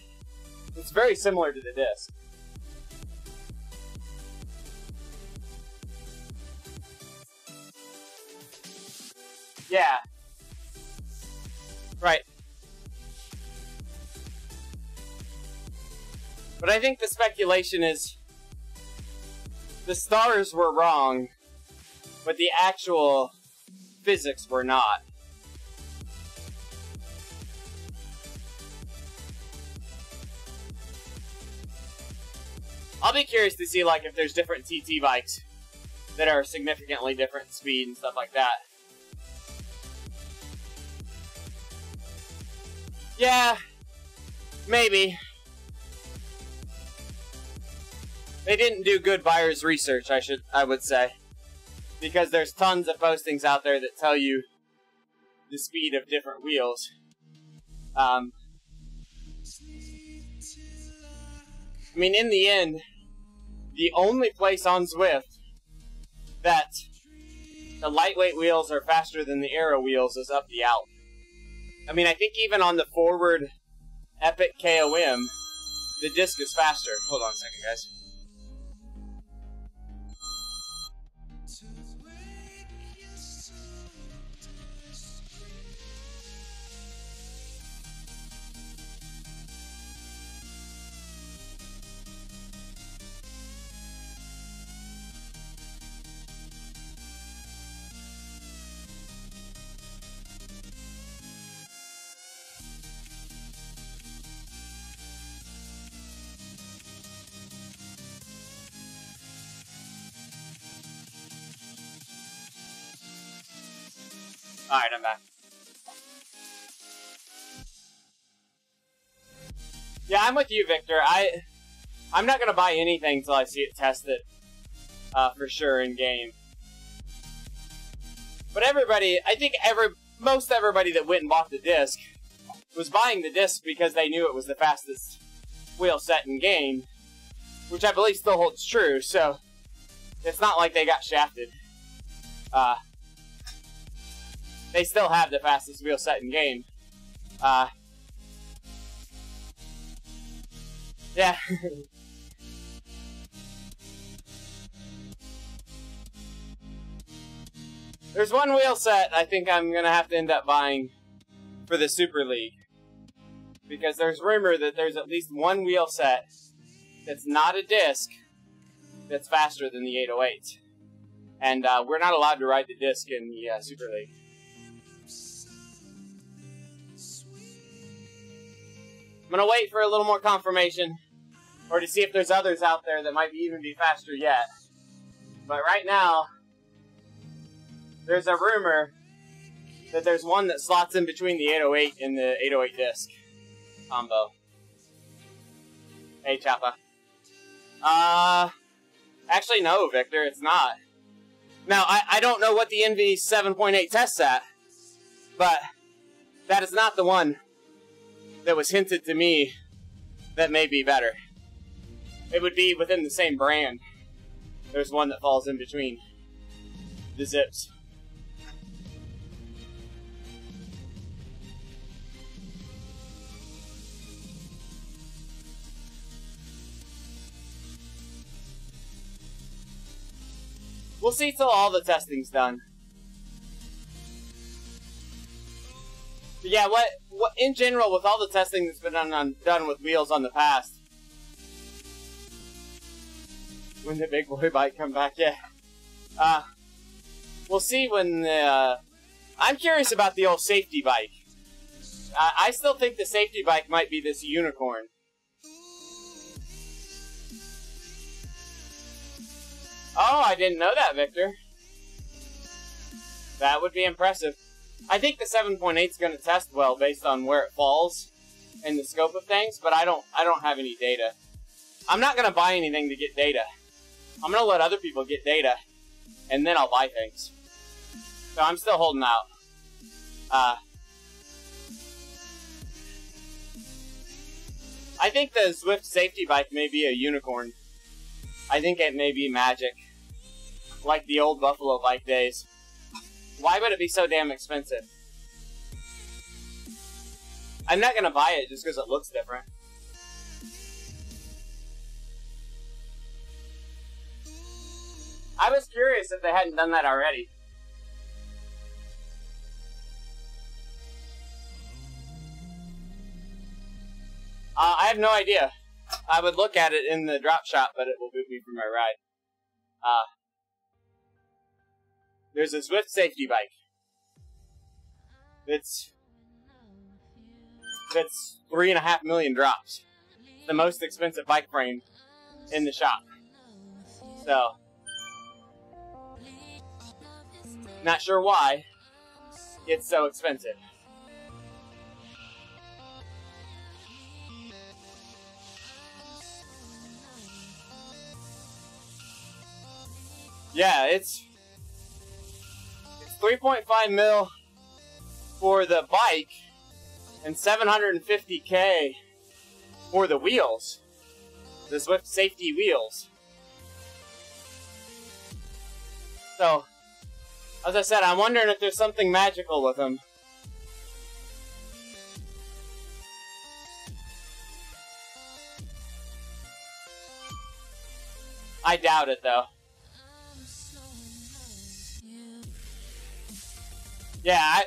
It's very similar to the disc. Yeah. Right. But I think the speculation is the stars were wrong, but the actual physics were not. I'll be curious to see like if there's different TT bikes that are significantly different speed and stuff like that. Yeah, maybe. They didn't do good buyer's research, I would say. Because there's tons of postings out there that tell you the speed of different wheels. I mean, in the end, the only place on Zwift that the lightweight wheels are faster than the aero wheels is up the Alp. I mean, I think even on the forward Epic KOM, the disc is faster. Hold on a second, guys. Alright, I'm back. Yeah, I'm with you, Victor. I'm not gonna buy anything until I see it tested, for sure in game. But everybody, I think most everybody that went and bought the disc was buying the disc because they knew it was the fastest wheel set in game, which I believe still holds true. So it's not like they got shafted. they still have the fastest wheel set in game. Yeah. There's one wheel set I think I'm going to have to end up buying for the Super League. Because there's rumor that there's at least one wheel set that's not a disc that's faster than the 808. And we're not allowed to ride the disc in the Super League. I'm going to wait for a little more confirmation, or to see if there's others out there that might even be faster yet. But right now, there's a rumor that there's one that slots in between the 808 and the 808 disc combo. Hey, Chappa. Actually, no, Victor, it's not. Now, I don't know what the NV 7.8 tests at, but that is not the one that was hinted to me that may be better. It would be within the same brand. There's one that falls in between the zips. We'll see till all the testing's done. But yeah, what in general, with all the testing that's been done with wheels on the past, when the big boy bike come back, yeah. We'll see when the. I'm curious about the old safety bike. I still think the safety bike might be this unicorn. Oh, I didn't know that, Victor. That would be impressive. I think the 7.8 is going to test well based on where it falls in the scope of things, but I don't have any data. I'm not going to buy anything to get data. I'm going to let other people get data, and then I'll buy things. So I'm still holding out. I think the Zwift safety bike may be a unicorn. I think it may be magic. Like the old Buffalo bike days. Why would it be so damn expensive? I'm not going to buy it just because it looks different. I was curious if they hadn't done that already. I have no idea. I would look at it in the drop shop, but it will boot me from my ride. There's a Zwift safety bike. It's 3.5 million drops. It's the most expensive bike frame in the shop. So, not sure why it's so expensive. Yeah, it's 3.5 mil for the bike and $750K for the wheels. The Zwift safety wheels. So, as I said, I'm wondering if there's something magical with them. I doubt it, though. Yeah,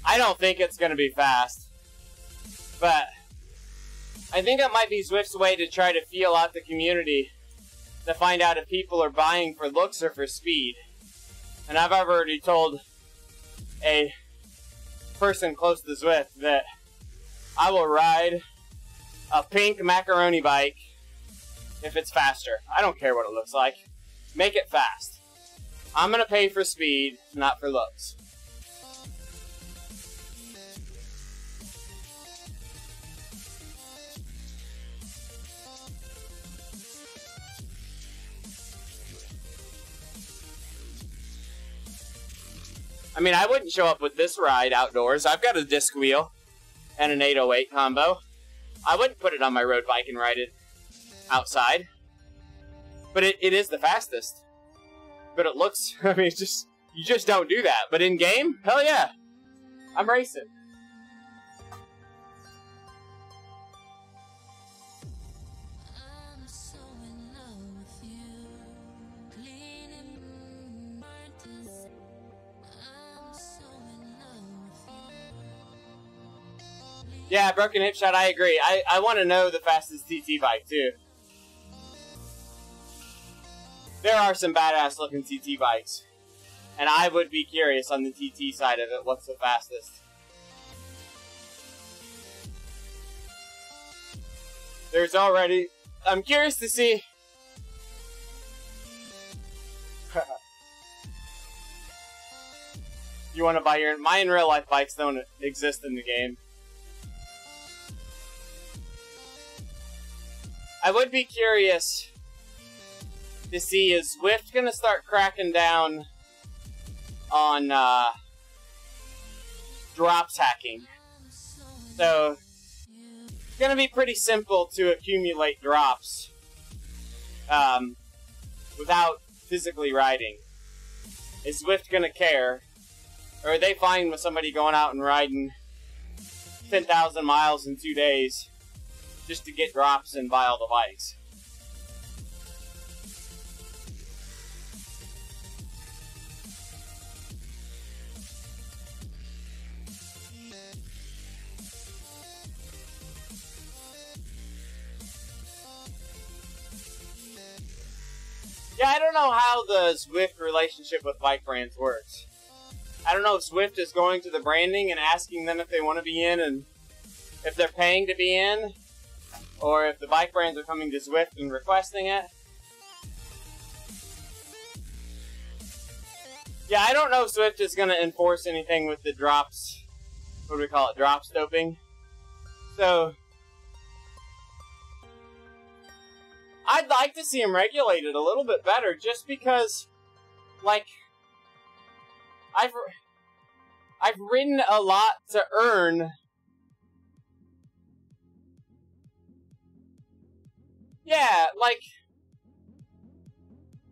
I don't think it's going to be fast. But I think it might be Zwift's way to try to feel out the community to find out if people are buying for looks or for speed. And I've already told a person close to Zwift that I will ride a pink macaroni bike if it's faster. I don't care what it looks like. Make it fast. I'm going to pay for speed, not for looks. I mean, I wouldn't show up with this ride outdoors. I've got a disc wheel and an 808 combo. I wouldn't put it on my road bike and ride it outside. But it is the fastest. But it looks, I mean, it's just, You just don't do that. But in game, hell yeah, I'm racing. Yeah, Broken Hip Shot, I agree. I want to know the fastest TT bike, too. There are some badass looking TT bikes. And I would be curious on the TT side of it, what's the fastest. There's already... I'm curious to see... You want to buy your... My in real life bikes don't exist in the game. I would be curious to see, is Zwift going to start cracking down on drops hacking? So, it's going to be pretty simple to accumulate drops without physically riding. Is Zwift going to care? Or are they fine with somebody going out and riding 10,000 miles in 2 days just to get drops and buy all the bikes? Yeah, I don't know how the Zwift relationship with bike brands works. I don't know if Zwift is going to the branding and asking them if they want to be in and if they're paying to be in, or if the bike brands are coming to Zwift and requesting it. Yeah, I don't know if Zwift is going to enforce anything with the drops. What do we call it? Drops doping. So, I'd like to see them regulated a little bit better, just because, like, I've ridden a lot to earn. Yeah, like,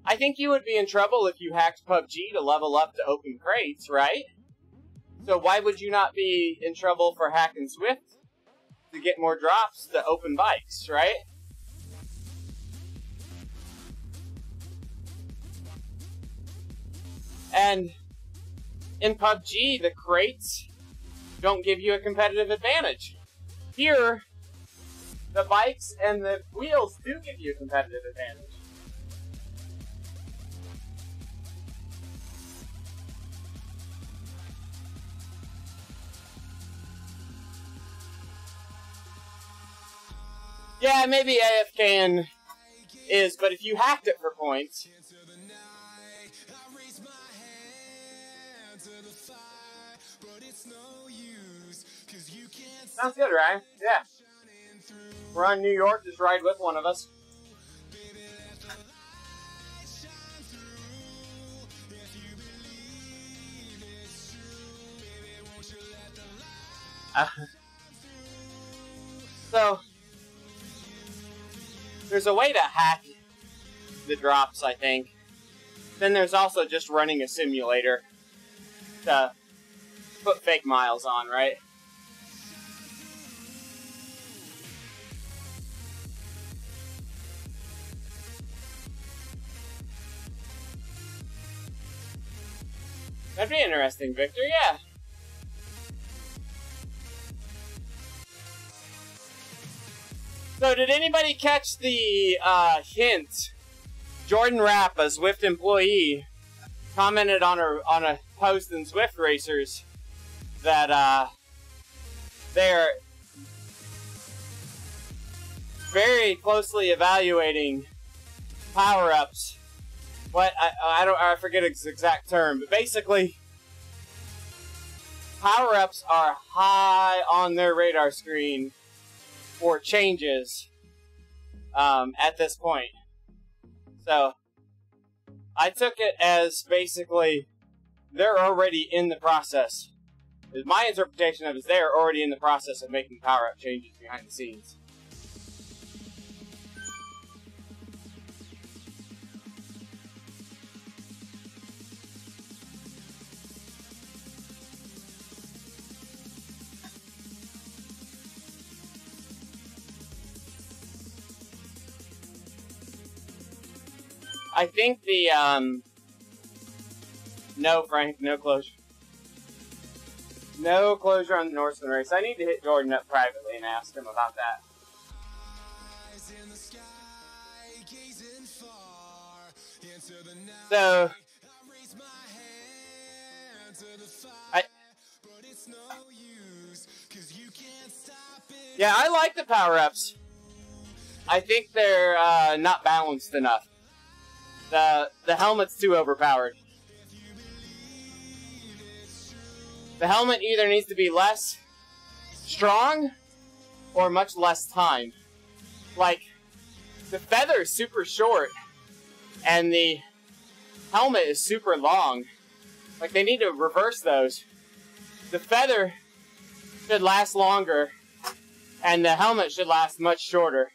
I think you would be in trouble if you hacked PUBG to level up to open crates, right? So why would you not be in trouble for hacking Zwift to get more drops to open bikes, right? And in PUBG, the crates don't give you a competitive advantage. Here, the bikes and the wheels do give you a competitive advantage. Yeah, maybe AFKing is, but if you hacked it for points... Sounds good, Ryan. Yeah. We're on New York, just ride with one of us. So, there's a way to hack the drops, I think. Then there's also just running a simulator to put fake miles on, right? That'd be interesting, Victor, yeah. So, did anybody catch the hint? Jordan Rapp, a Zwift employee, commented on a post in Zwift Racers that they're very closely evaluating power-ups. What I forget its exact term, but basically, power-ups are high on their radar screen for changes at this point. So, I took it as basically they're already in the process. My interpretation of it is they're already in the process of making power-up changes behind the scenes. I think the, no, Frank, no closure. No closure on the Norseman race. I need to hit Jordan up privately and ask him about that. Eyes in the sky, gazing far into the night. So, I raise my hand to the fire, but it's no use, 'cause you can't stop it. yeah, I like the power-ups. I think they're not balanced enough. The helmet's too overpowered. The helmet either needs to be less strong or much less time. Like, the feather is super short and the helmet is super long. Like, they need to reverse those. The feather should last longer and the helmet should last much shorter.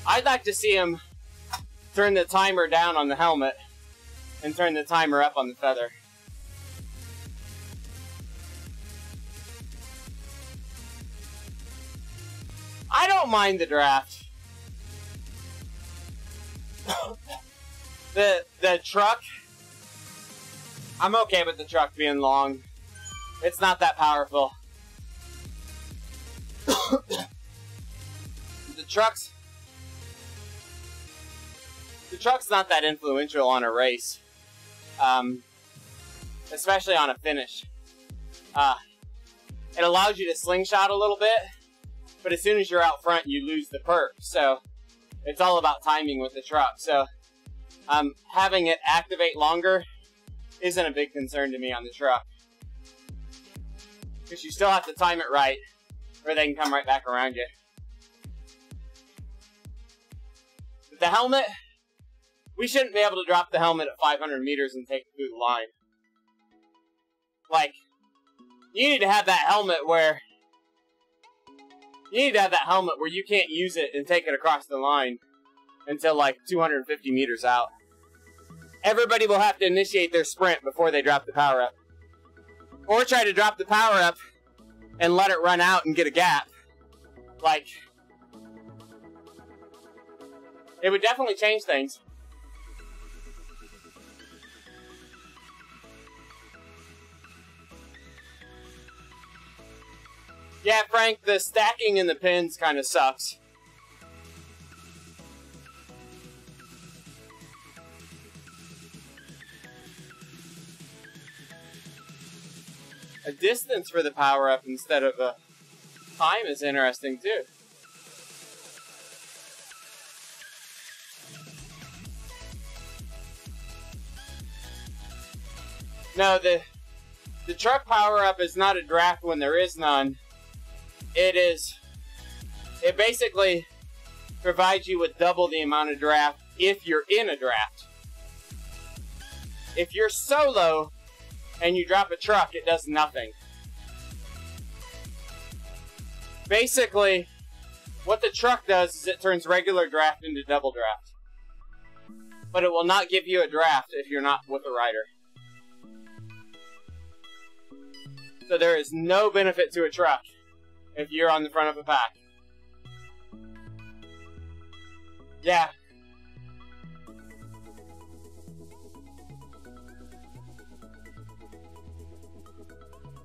I'd like to see him turn the timer down on the helmet and turn the timer up on the feather. I don't mind the draft. The truck, I'm okay with the truck being long. It's not that powerful. The truck's not that influential on a race, especially on a finish. It allows you to slingshot a little bit, but as soon as you're out front, you lose the perk. So it's all about timing with the truck. So having it activate longer isn't a big concern to me on the truck, because you still have to time it right, or they can come right back around you. With the helmet, we shouldn't be able to drop the helmet at 500 meters and take it through the line. Like, you need to have that helmet where you can't use it and take it across the line until like 250 meters out. Everybody will have to initiate their sprint before they drop the power-up. Or try to drop the power-up and let it run out and get a gap. Like, it would definitely change things. Yeah, Frank, the stacking in the pins kind of sucks. A distance for the power-up instead of a time is interesting, too. No, the truck power-up is not a draft when there is none. It basically provides you with double the amount of draft if you're in a draft. If you're solo and you drop a truck, it does nothing. Basically, what the truck does is it turns regular draft into double draft. But it will not give you a draft if you're not with a rider. So there is no benefit to a truck if you're on the front of a pack. Yeah.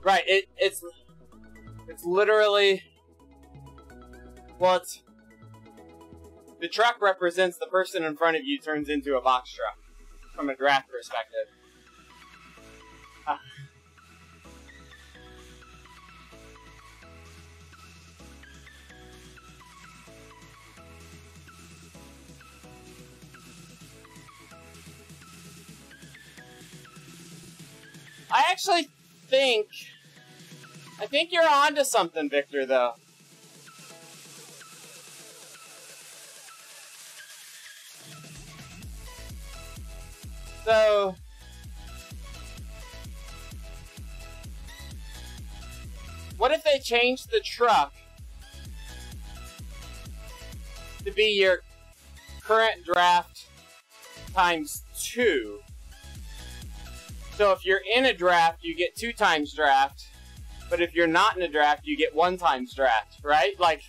Right, it's literally, well, the truck represents the person in front of you turns into a box truck from a draft perspective. I think you're onto something, Victor, though. So, what if they changed the truck to be your current draft times 2? So if you're in a draft, you get 2 times draft. But if you're not in a draft, you get 1 times draft, right? Like,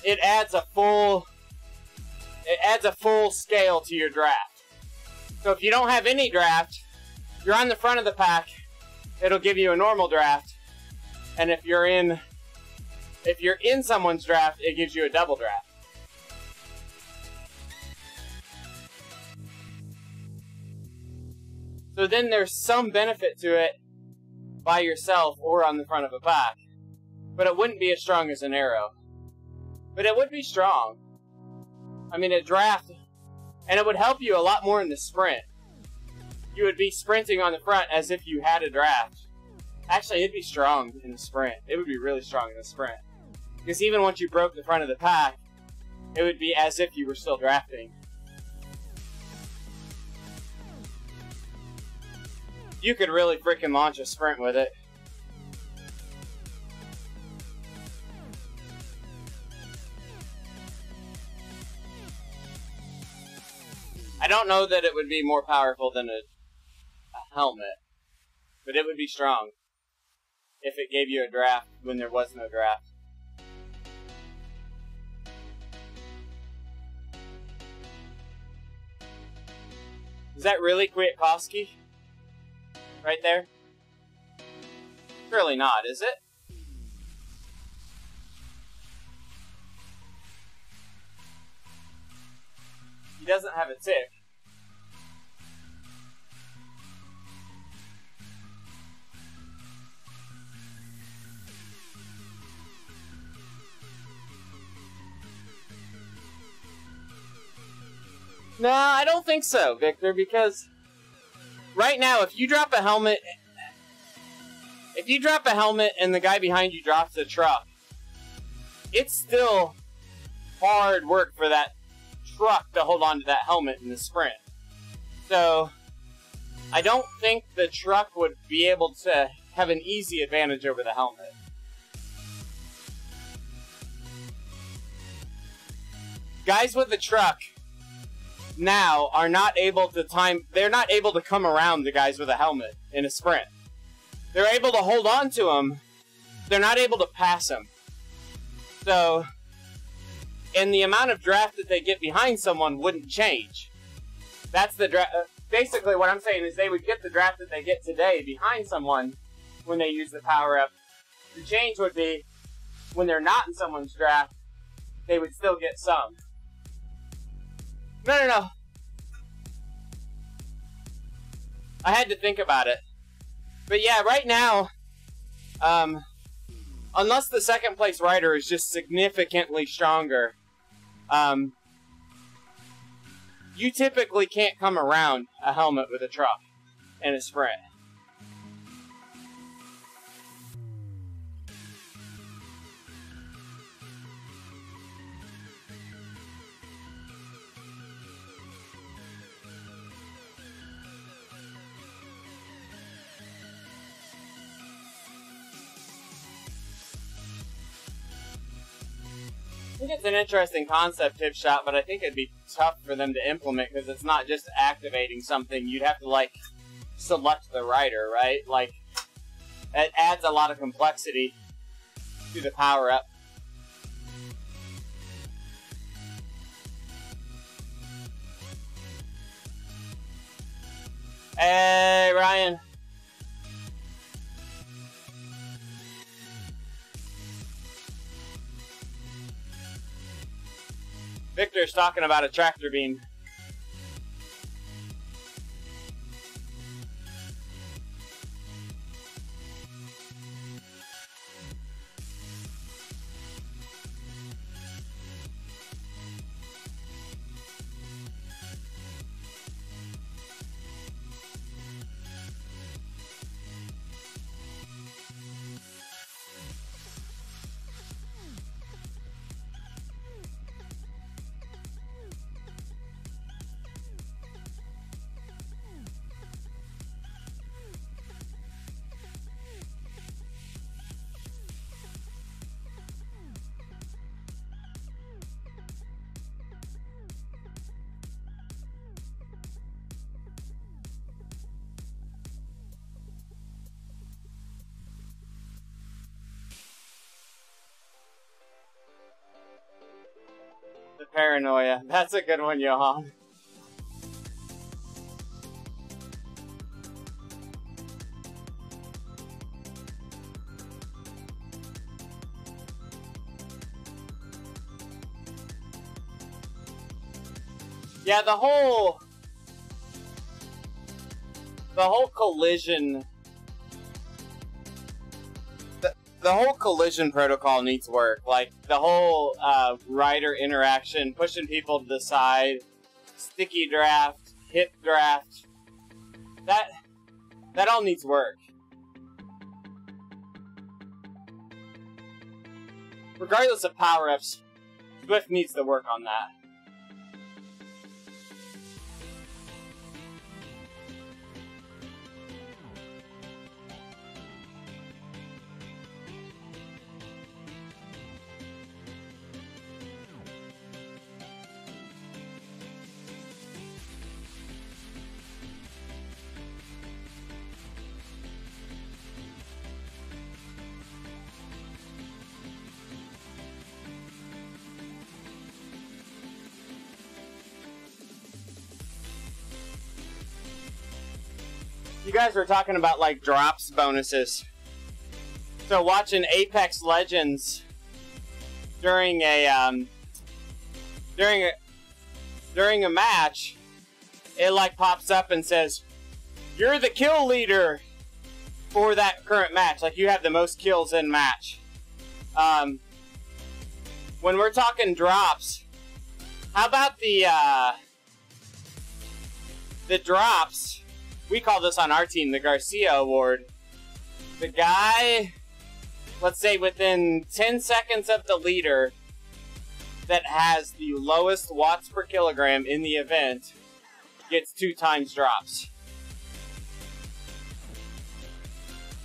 it adds a full scale to your draft. So if you don't have any draft, you're on the front of the pack, it'll give you a normal draft. And if you're in someone's draft, it gives you a double draft. So then there's some benefit to it by yourself or on the front of a pack. But it wouldn't be as strong as an arrow. But it would be strong. I mean, a draft, and it would help you a lot more in the sprint. You would be sprinting on the front as if you had a draft. Actually, it'd be strong in the sprint. It would be really strong in the sprint. Because even once you broke the front of the pack, it would be as if you were still drafting. You could really freaking launch a sprint with it. I don't know that it would be more powerful than a helmet, but it would be strong if it gave you a draft when there was no draft. Is that really Kwiatkowski? Right there? Surely not, is it? He doesn't have a tick. No, I don't think so, Victor, because right now, if you drop a helmet and the guy behind you drops a truck, it's still hard work for that truck to hold on to that helmet in the sprint. So, I don't think the truck would be able to have an easy advantage over the helmet. Guys with the truck now are not able to they're not able to come around the guys with a helmet in a sprint. They're able to hold on to them. They're not able to pass them. So, and the amount of draft that they get behind someone wouldn't change. That's the draft. Basically, what I'm saying is they would get the draft that they get today behind someone when they use the power-up. The change would be when they're not in someone's draft, they would still get some. No. I had to think about it. But yeah, right now, unless the second place rider is just significantly stronger, you typically can't come around a helmet with a truck in a sprint. I think it's an interesting concept, Tip Shot, but I think it'd be tough for them to implement because it's not just activating something. You'd have to, like, select the rider, right? Like, it adds a lot of complexity to the power-up. Hey, Ryan. Victor's talking about a tractor beam. The paranoia. That's a good one, Johan. Yeah, the whole collision, the whole collision protocol needs work. Like the whole rider interaction, pushing people to the side, sticky draft, hip draft. That all needs work. Regardless of power-ups, Swift needs to work on that. You guys were talking about like drops bonuses. So watching Apex Legends during a match, it like pops up and says, "You're the kill leader for that current match." Like you have the most kills in match. When we're talking drops, how about the drops? We call this on our team the Garcia Award. The guy, let's say within 10 seconds of the leader, that has the lowest watts per kilogram in the event gets 2 times drops.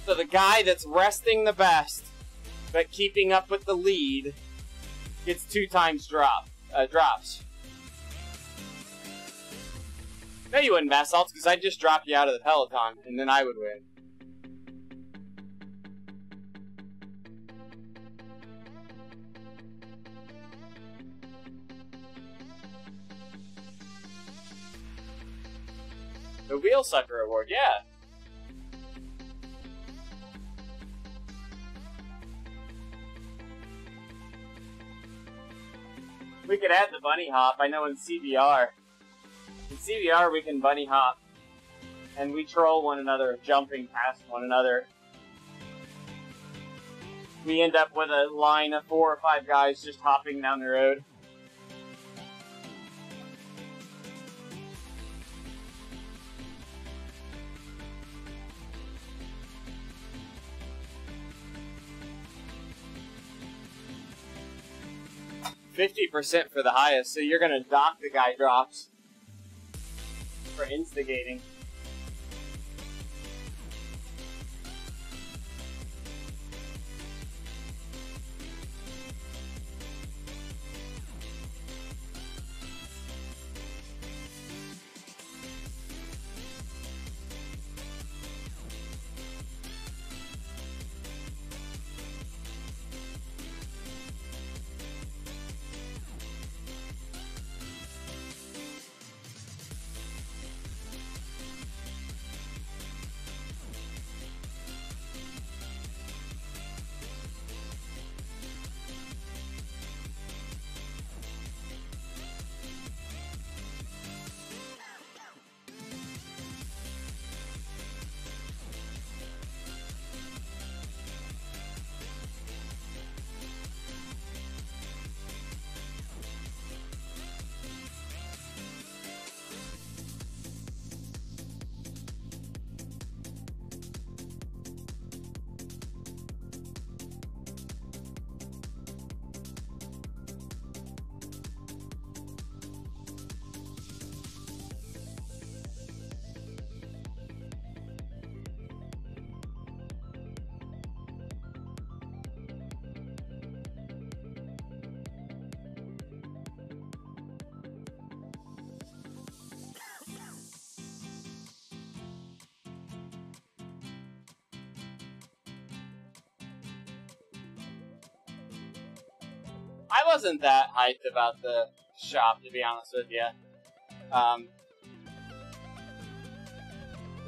So the guy that's resting the best, but keeping up with the lead, gets 2 times drops. No, you wouldn't, Basalts, because I'd just drop you out of the peloton, and then I would win. The Wheel Sucker Award, yeah. We could add the bunny hop. I know in CBR. In CBR, we can bunny hop, and we troll one another, jumping past one another. We end up with a line of 4 or 5 guys just hopping down the road. $50% for the highest, so you're gonna dock the guy drops for instigating. I wasn't that hyped about the shop, to be honest with you.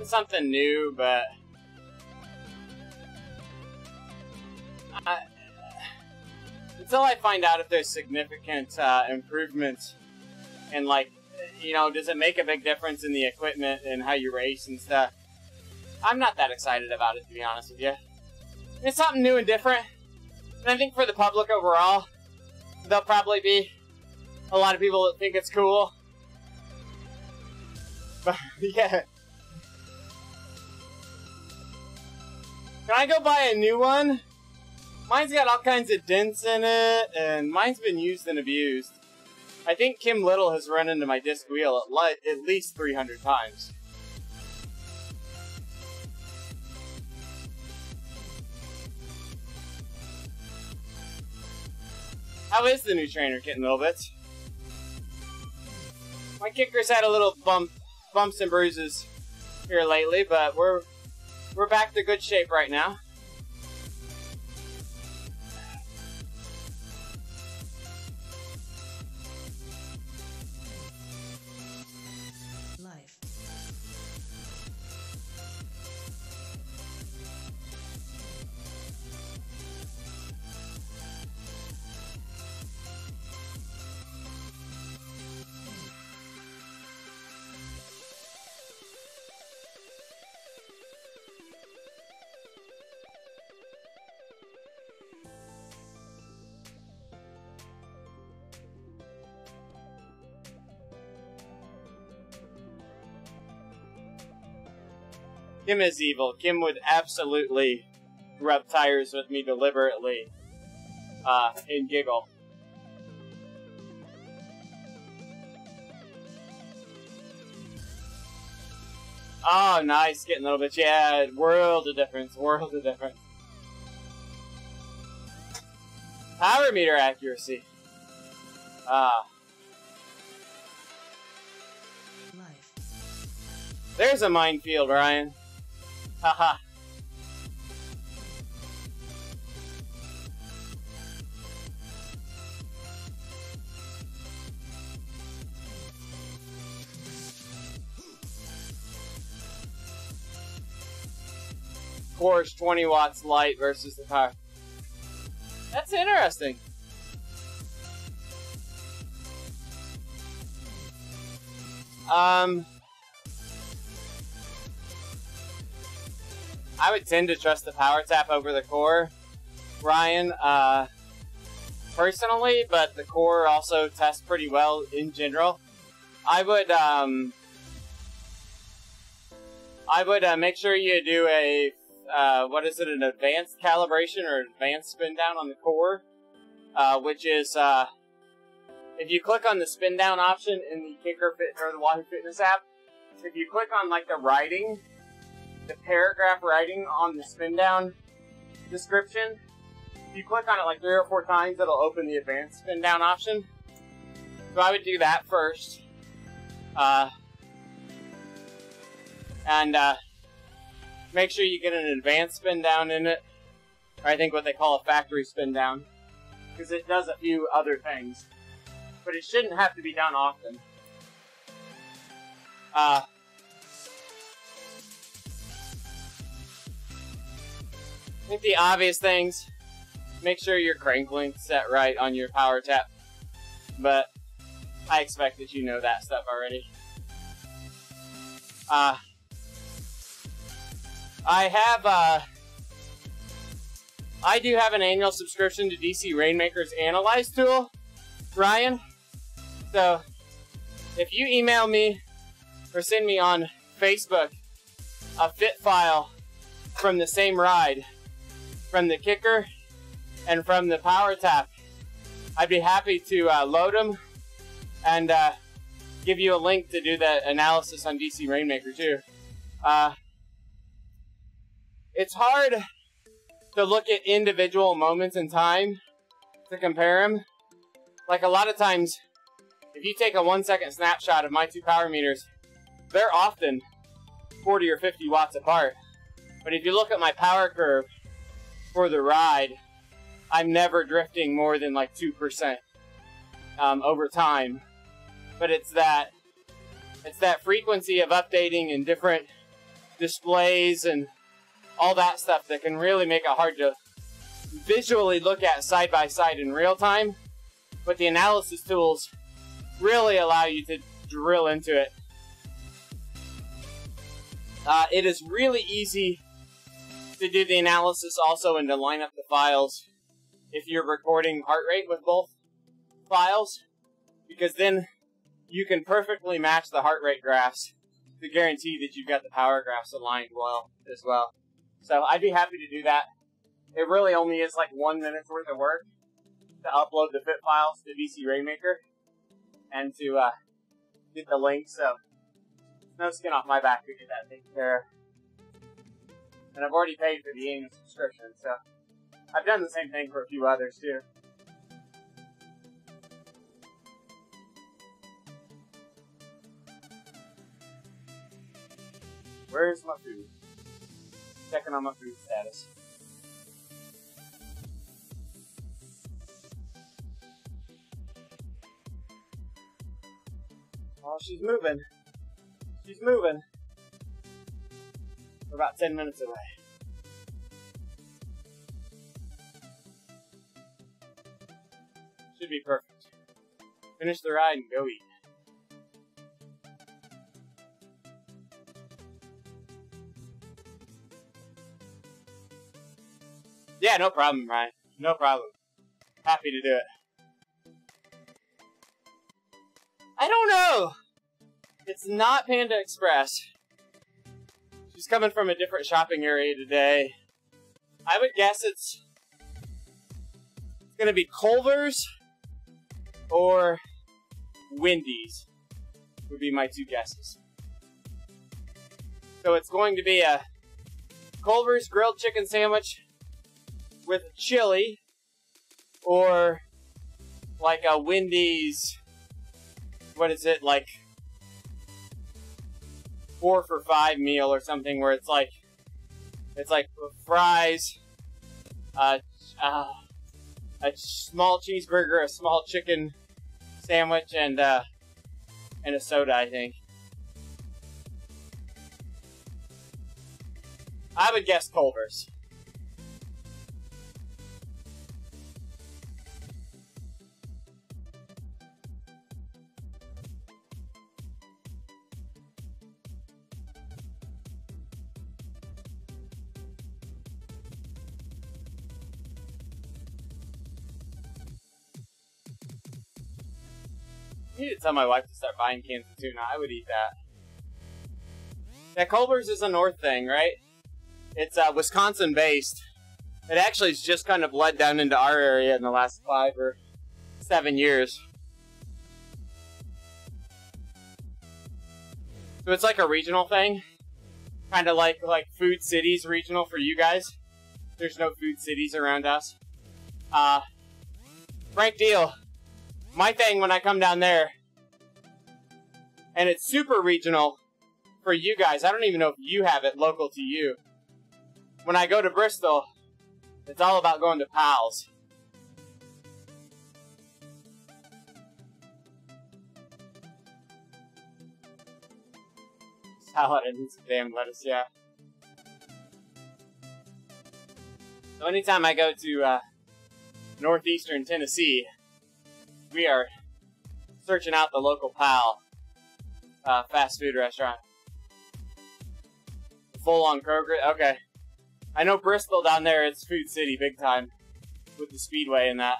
It's something new, but until I find out if there's significant improvements and, like, you know, does it make a big difference in the equipment and how you race and stuff, I'm not that excited about it, to be honest with you. It's something new and different, and I think for the public overall, there'll probably be a lot of people that think it's cool. But, yeah. Can I go buy a new one? Mine's got all kinds of dents in it, and mine's been used and abused. I think Kim Little has run into my disc wheel at least 300 times. How is the new trainer, Kitten Little Bits? My kicker's had a little bumps and bruises here lately, but we're back to good shape right now. Life. Kim is evil. Kim would absolutely rub tires with me deliberately and giggle. Oh, nice. Getting a little bit. Yeah, world of difference. World of difference. Power meter accuracy. Life. There's a minefield, Ryan. Haha. Course 20 watts light versus the power. That's interesting. I would tend to trust the power tap over the core, Ryan, personally, but the core also tests pretty well in general. I would make sure you do a an advanced calibration or advanced spin down on the core, which is, if you click on the spin down option in the Kicker Fit or the Wahoo Fitness app, if you click on like the writing, the paragraph writing on the spin down description, if you click on it like 3 or 4 times, it'll open the advanced spin down option. So I would do that first. And make sure you get an advanced spin down in it, or I think what they call a factory spin down, because it does a few other things, but it shouldn't have to be done often. I think the obvious things, make sure your crank length's set right on your power tap, but I expect that you know that stuff already. I do have an annual subscription to DC Rainmaker's Analyze tool, Ryan. So, if you email me or send me on Facebook a fit file from the same ride, from the kicker and from the power tap, I'd be happy to load them and give you a link to do the analysis on DC Rainmaker too. It's hard to look at individual moments in time to compare them. Like a lot of times, if you take a 1-second snapshot of my 2 power meters, they're often 40 or 50 watts apart. But if you look at my power curve for the ride, I'm never drifting more than like 2%. over time. But it's that frequency of updating and different displays and all that stuff that can really make it hard to visually look at side by side in real time. But the analysis tools really allow you to drill into it. It is really easy to do the analysis also and to line up the files if you're recording heart rate with both files, because then you can perfectly match the heart rate graphs to guarantee that you've got the power graphs aligned well as well. So I'd be happy to do that. It really only is like 1 minute's worth of work to upload the fit files to VC Rainmaker and to get the link, so no skin off my back to get that taken care of. And I've already paid for the annual subscription, so I've done the same thing for a few others too. Where's my food? Checking on my food status. Oh, she's moving. She's moving. We're about 10 minutes away. Should be perfect. Finish the ride and go eat. Yeah, no problem, Ryan. No problem. Happy to do it. I don't know. It's not Panda Express. She's coming from a different shopping area today. I would guess it's gonna be Culver's or Wendy's would be my two guesses. So it's going to be a Culver's grilled chicken sandwich with chili, or like a Wendy's, what is it, like 4 for $5 meal or something, where it's like fries, a small cheeseburger, a small chicken sandwich, and a soda, I think. I would guess Culver's. I need to tell my wife to start buying cans of tuna. I would eat that. Yeah, Culver's is a North thing, right? It's Wisconsin-based. It actually has just kind of bled down into our area in the last 5 or 7 years. So it's like a regional thing. Kind of like Food Cities regional for you guys. There's no Food Cities around us. Frank Deal. My thing when I come down there, and it's super regional for you guys. I don't even know if you have it local to you. When I go to Bristol, it's all about going to Pal's. Salad and some damn lettuce, yeah. So anytime I go to northeastern Tennessee, we are searching out the local Pal fast food restaurant. Full on Kroger. Okay. I know Bristol down there, it's Food City big time with the Speedway and that.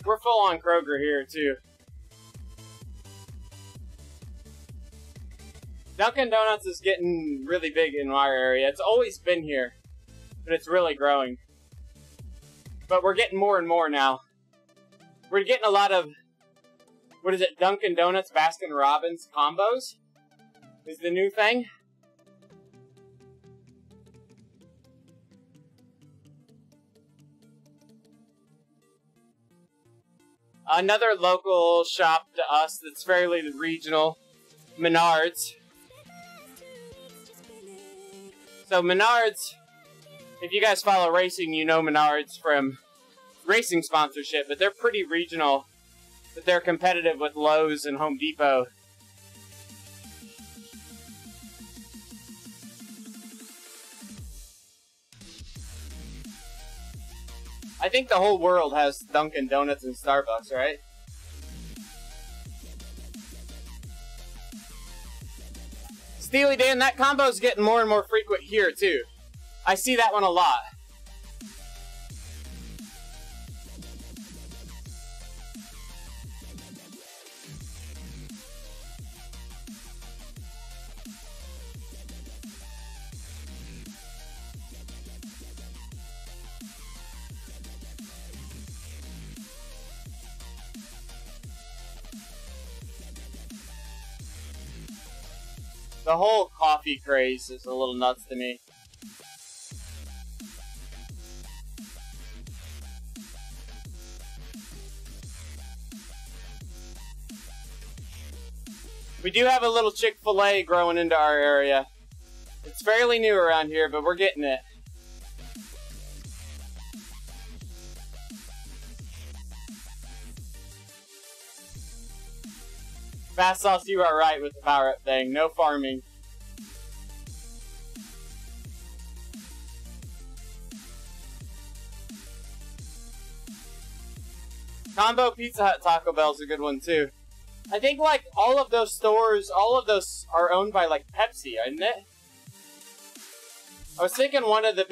We're full on Kroger here too. Dunkin' Donuts is getting really big in our area. It's always been here, but it's really growing. But we're getting more and more now. We're getting a lot of, what is it, Dunkin' Donuts Baskin Robbins combos is the new thing. Another local shop to us that's fairly regional, Menards. So Menards, if you guys follow racing, you know Menards from racing sponsorship, but they're pretty regional, but they're competitive with Lowe's and Home Depot. I think the whole world has Dunkin' Donuts and Starbucks, right? Steely Dan, that combo's getting more and more frequent here, too. I see that one a lot. The whole coffee craze is a little nuts to me. We do have a little Chick-fil-A growing into our area. It's fairly new around here, but we're getting it. Fast Sauce, you are right with the power-up thing. No farming. Combo Pizza Hut Taco Bell's a good one, too. I think, like, all of those stores, all of those are owned by, like, Pepsi, isn't it? I was thinking one of the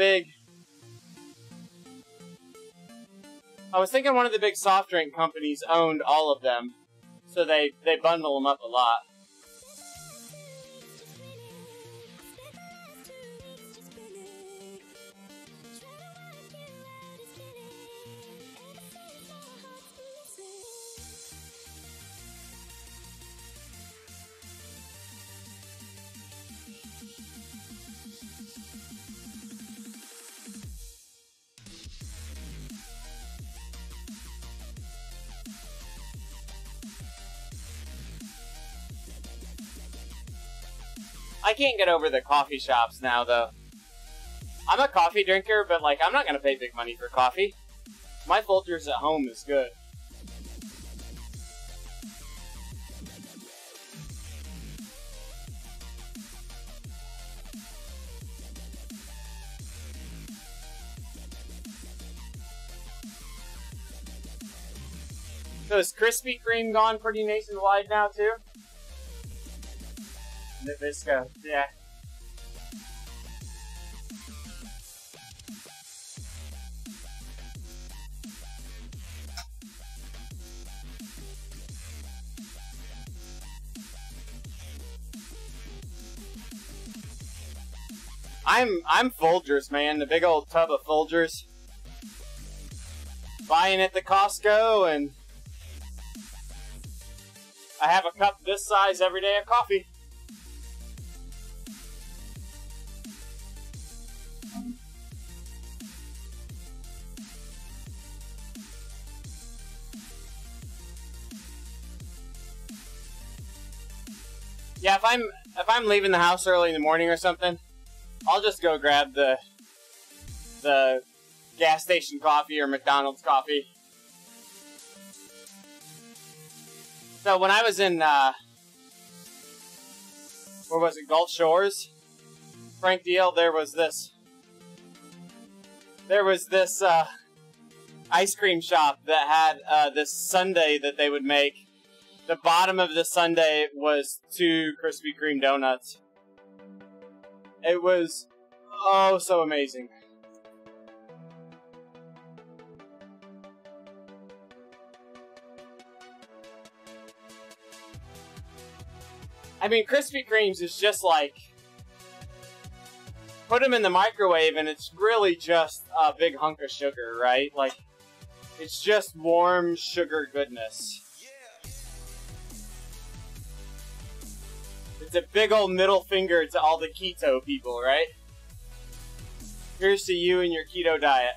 big soft drink companies owned all of them. So they bundle them up a lot. I can't get over the coffee shops now, though. I'm a coffee drinker, but, like, I'm not gonna pay big money for coffee. My Folgers at home is good. So is Krispy Kreme gone pretty nationwide now, too? Nabisco, yeah. I'm Folgers, man. The big old tub of Folgers. Buying at the Costco, and I have a cup this size every day of coffee. Yeah, if I'm leaving the house early in the morning or something, I'll just go grab the gas station coffee or McDonald's coffee. So when I was in where was it, Gulf Shores, Frank Deal, there was this ice cream shop that had this sundae that they would make. The bottom of the sundae was 2 Krispy Kreme donuts. It was, oh, so amazing. I mean, Krispy Kreme's is just like, put them in the microwave and it's really just a big hunk of sugar, right? Like, it's just warm sugar goodness. It's a big old middle finger to all the keto people, right? Here's to you and your keto diet.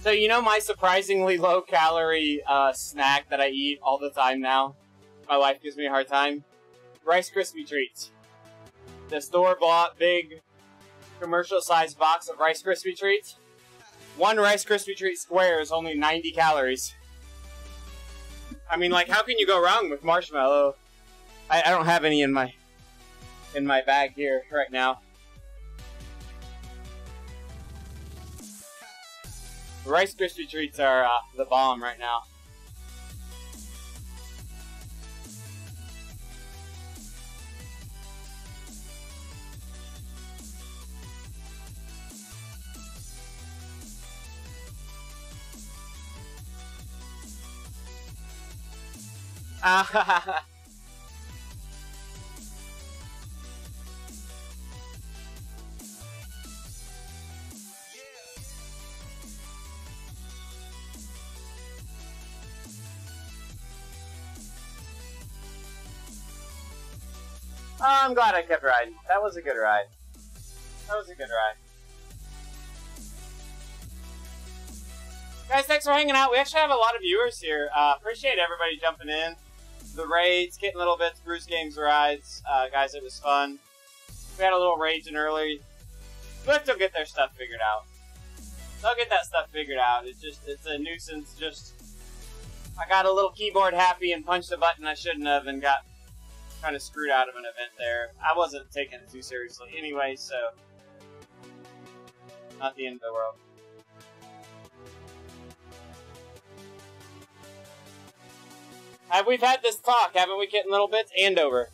So you know my surprisingly low-calorie snack that I eat all the time now? My wife gives me a hard time. Rice Krispie Treats. The store-bought, big, commercial-sized box of Rice Krispie Treats. One Rice Krispie Treat square is only 90 calories. I mean, like, how can you go wrong with marshmallow? I don't have any in my bag here right now. Rice Krispie Treats are the bomb right now. I'm glad I kept riding. That was a good ride. That was a good ride. Guys, thanks for hanging out. We actually have a lot of viewers here. Appreciate everybody jumping in. The raids, Kitten Little Bits, Bruce Games Rides. Guys, it was fun. We had a little raging early. But they'll get their stuff figured out. They'll get that stuff figured out. It's a nuisance. I got a little keyboard happy and punched a button I shouldn't have and got kind of screwed out of an event there. I wasn't taking it too seriously anyway, so not the end of the world. We've had this talk, haven't we, Kitten Little Bits? Andover.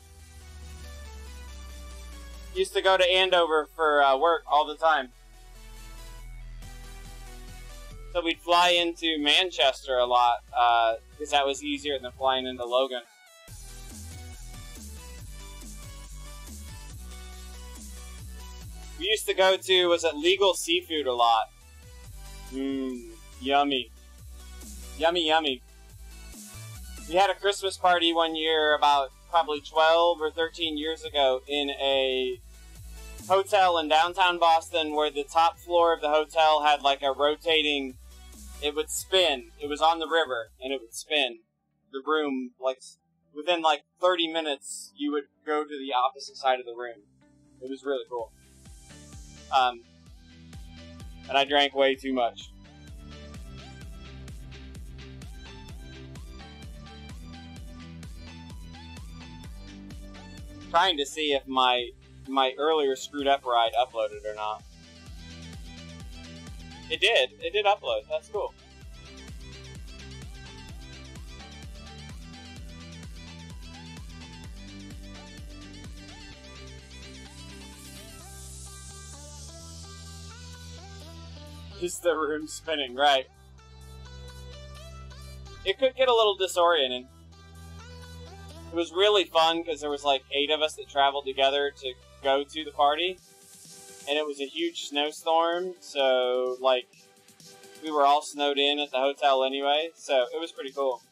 Used to go to Andover for work all the time. So we'd fly into Manchester a lot, because that was easier than flying into Logan. We used to go to, was it Legal Seafood a lot? Yummy. Yummy, yummy. We had a Christmas party one year about probably 12 or 13 years ago in a hotel in downtown Boston where the top floor of the hotel had like a rotating, it would spin. It was on the river and it would spin. The room, like within like 30 minutes, you would go to the opposite side of the room. It was really cool. And I drank way too much. Trying to see if my earlier screwed up ride uploaded or not. It did. It did upload. That's cool. Just the room spinning, right. It could get a little disorienting. It was really fun because there was like 8 of us that traveled together to go to the party. And it was a huge snowstorm, so like we were all snowed in at the hotel anyway, so it was pretty cool.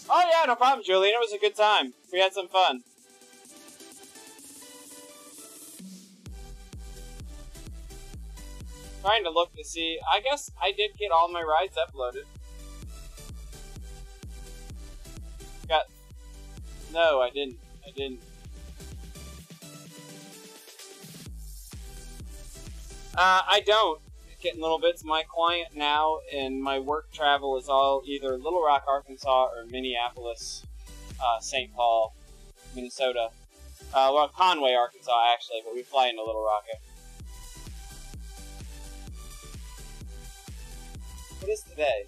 Oh yeah, no problem, Julian. It was a good time. We had some fun. Trying to look to see. I guess I did get all my rides uploaded. No, I didn't. I don't. Getting Little Bits. My client now and my work travel is all either Little Rock, Arkansas, or Minneapolis, St. Paul, Minnesota. Well, Conway, Arkansas, actually, but we fly into Little Rocket. What is today?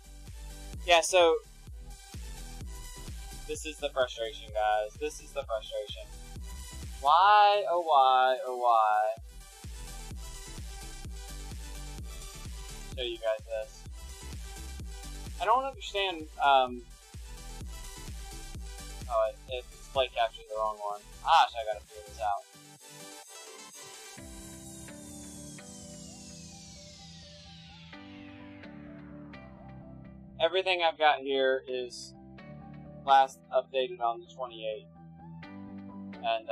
Yeah, so this is the frustration, guys. This is the frustration. Why, oh why, oh why? Show you guys this. I don't understand, oh, it display captured the wrong one. Gosh, I gotta figure this out. Everything I've got here is last updated on the 28th. And,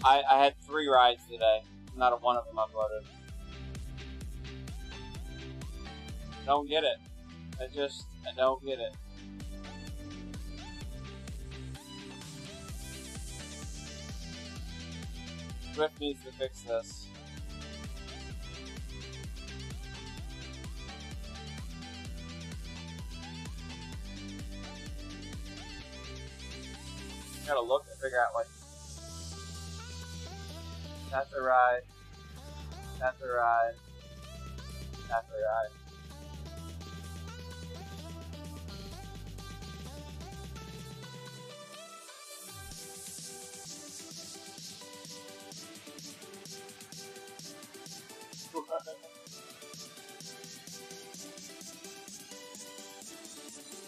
I had 3 rides today. Not a one of them uploaded. Don't get it. I don't get it. Swift needs to fix this. Gotta look and figure out, like, that's a ride, that's a ride, that's a ride.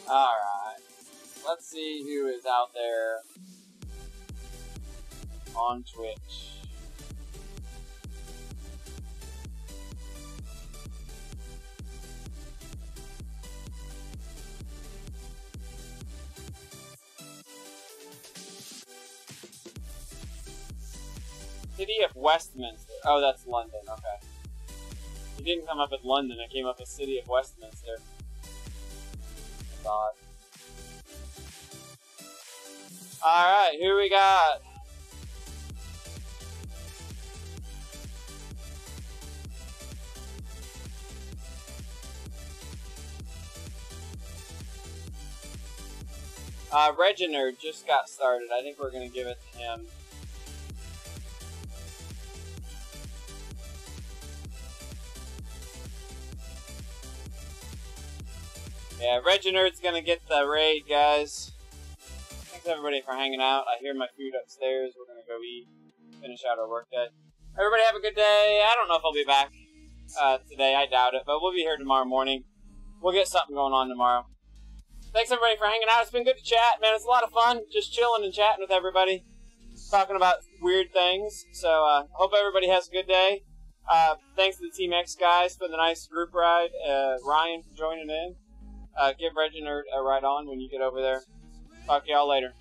Alright, let's see who is out there on Twitch. City of Westminster. Oh, that's London, okay. It didn't come up with London, it came up with City of Westminster. That's odd. Alright, who we got? Reginerd just got started. I think we're gonna give it to him. Yeah, Reginerd's gonna get the raid, guys. Thanks everybody for hanging out. I hear my food upstairs. We're gonna go eat, finish out our workday. Everybody have a good day. I don't know if I'll be back today. I doubt it, but we'll be here tomorrow morning. We'll get something going on tomorrow. Thanks everybody for hanging out. It's been good to chat, man. It's a lot of fun just chilling and chatting with everybody, talking about weird things. So hope everybody has a good day. Thanks to the Team X guys for the nice group ride. Ryan for joining in. Give Reginerd a ride on when you get over there. Talk to y'all later.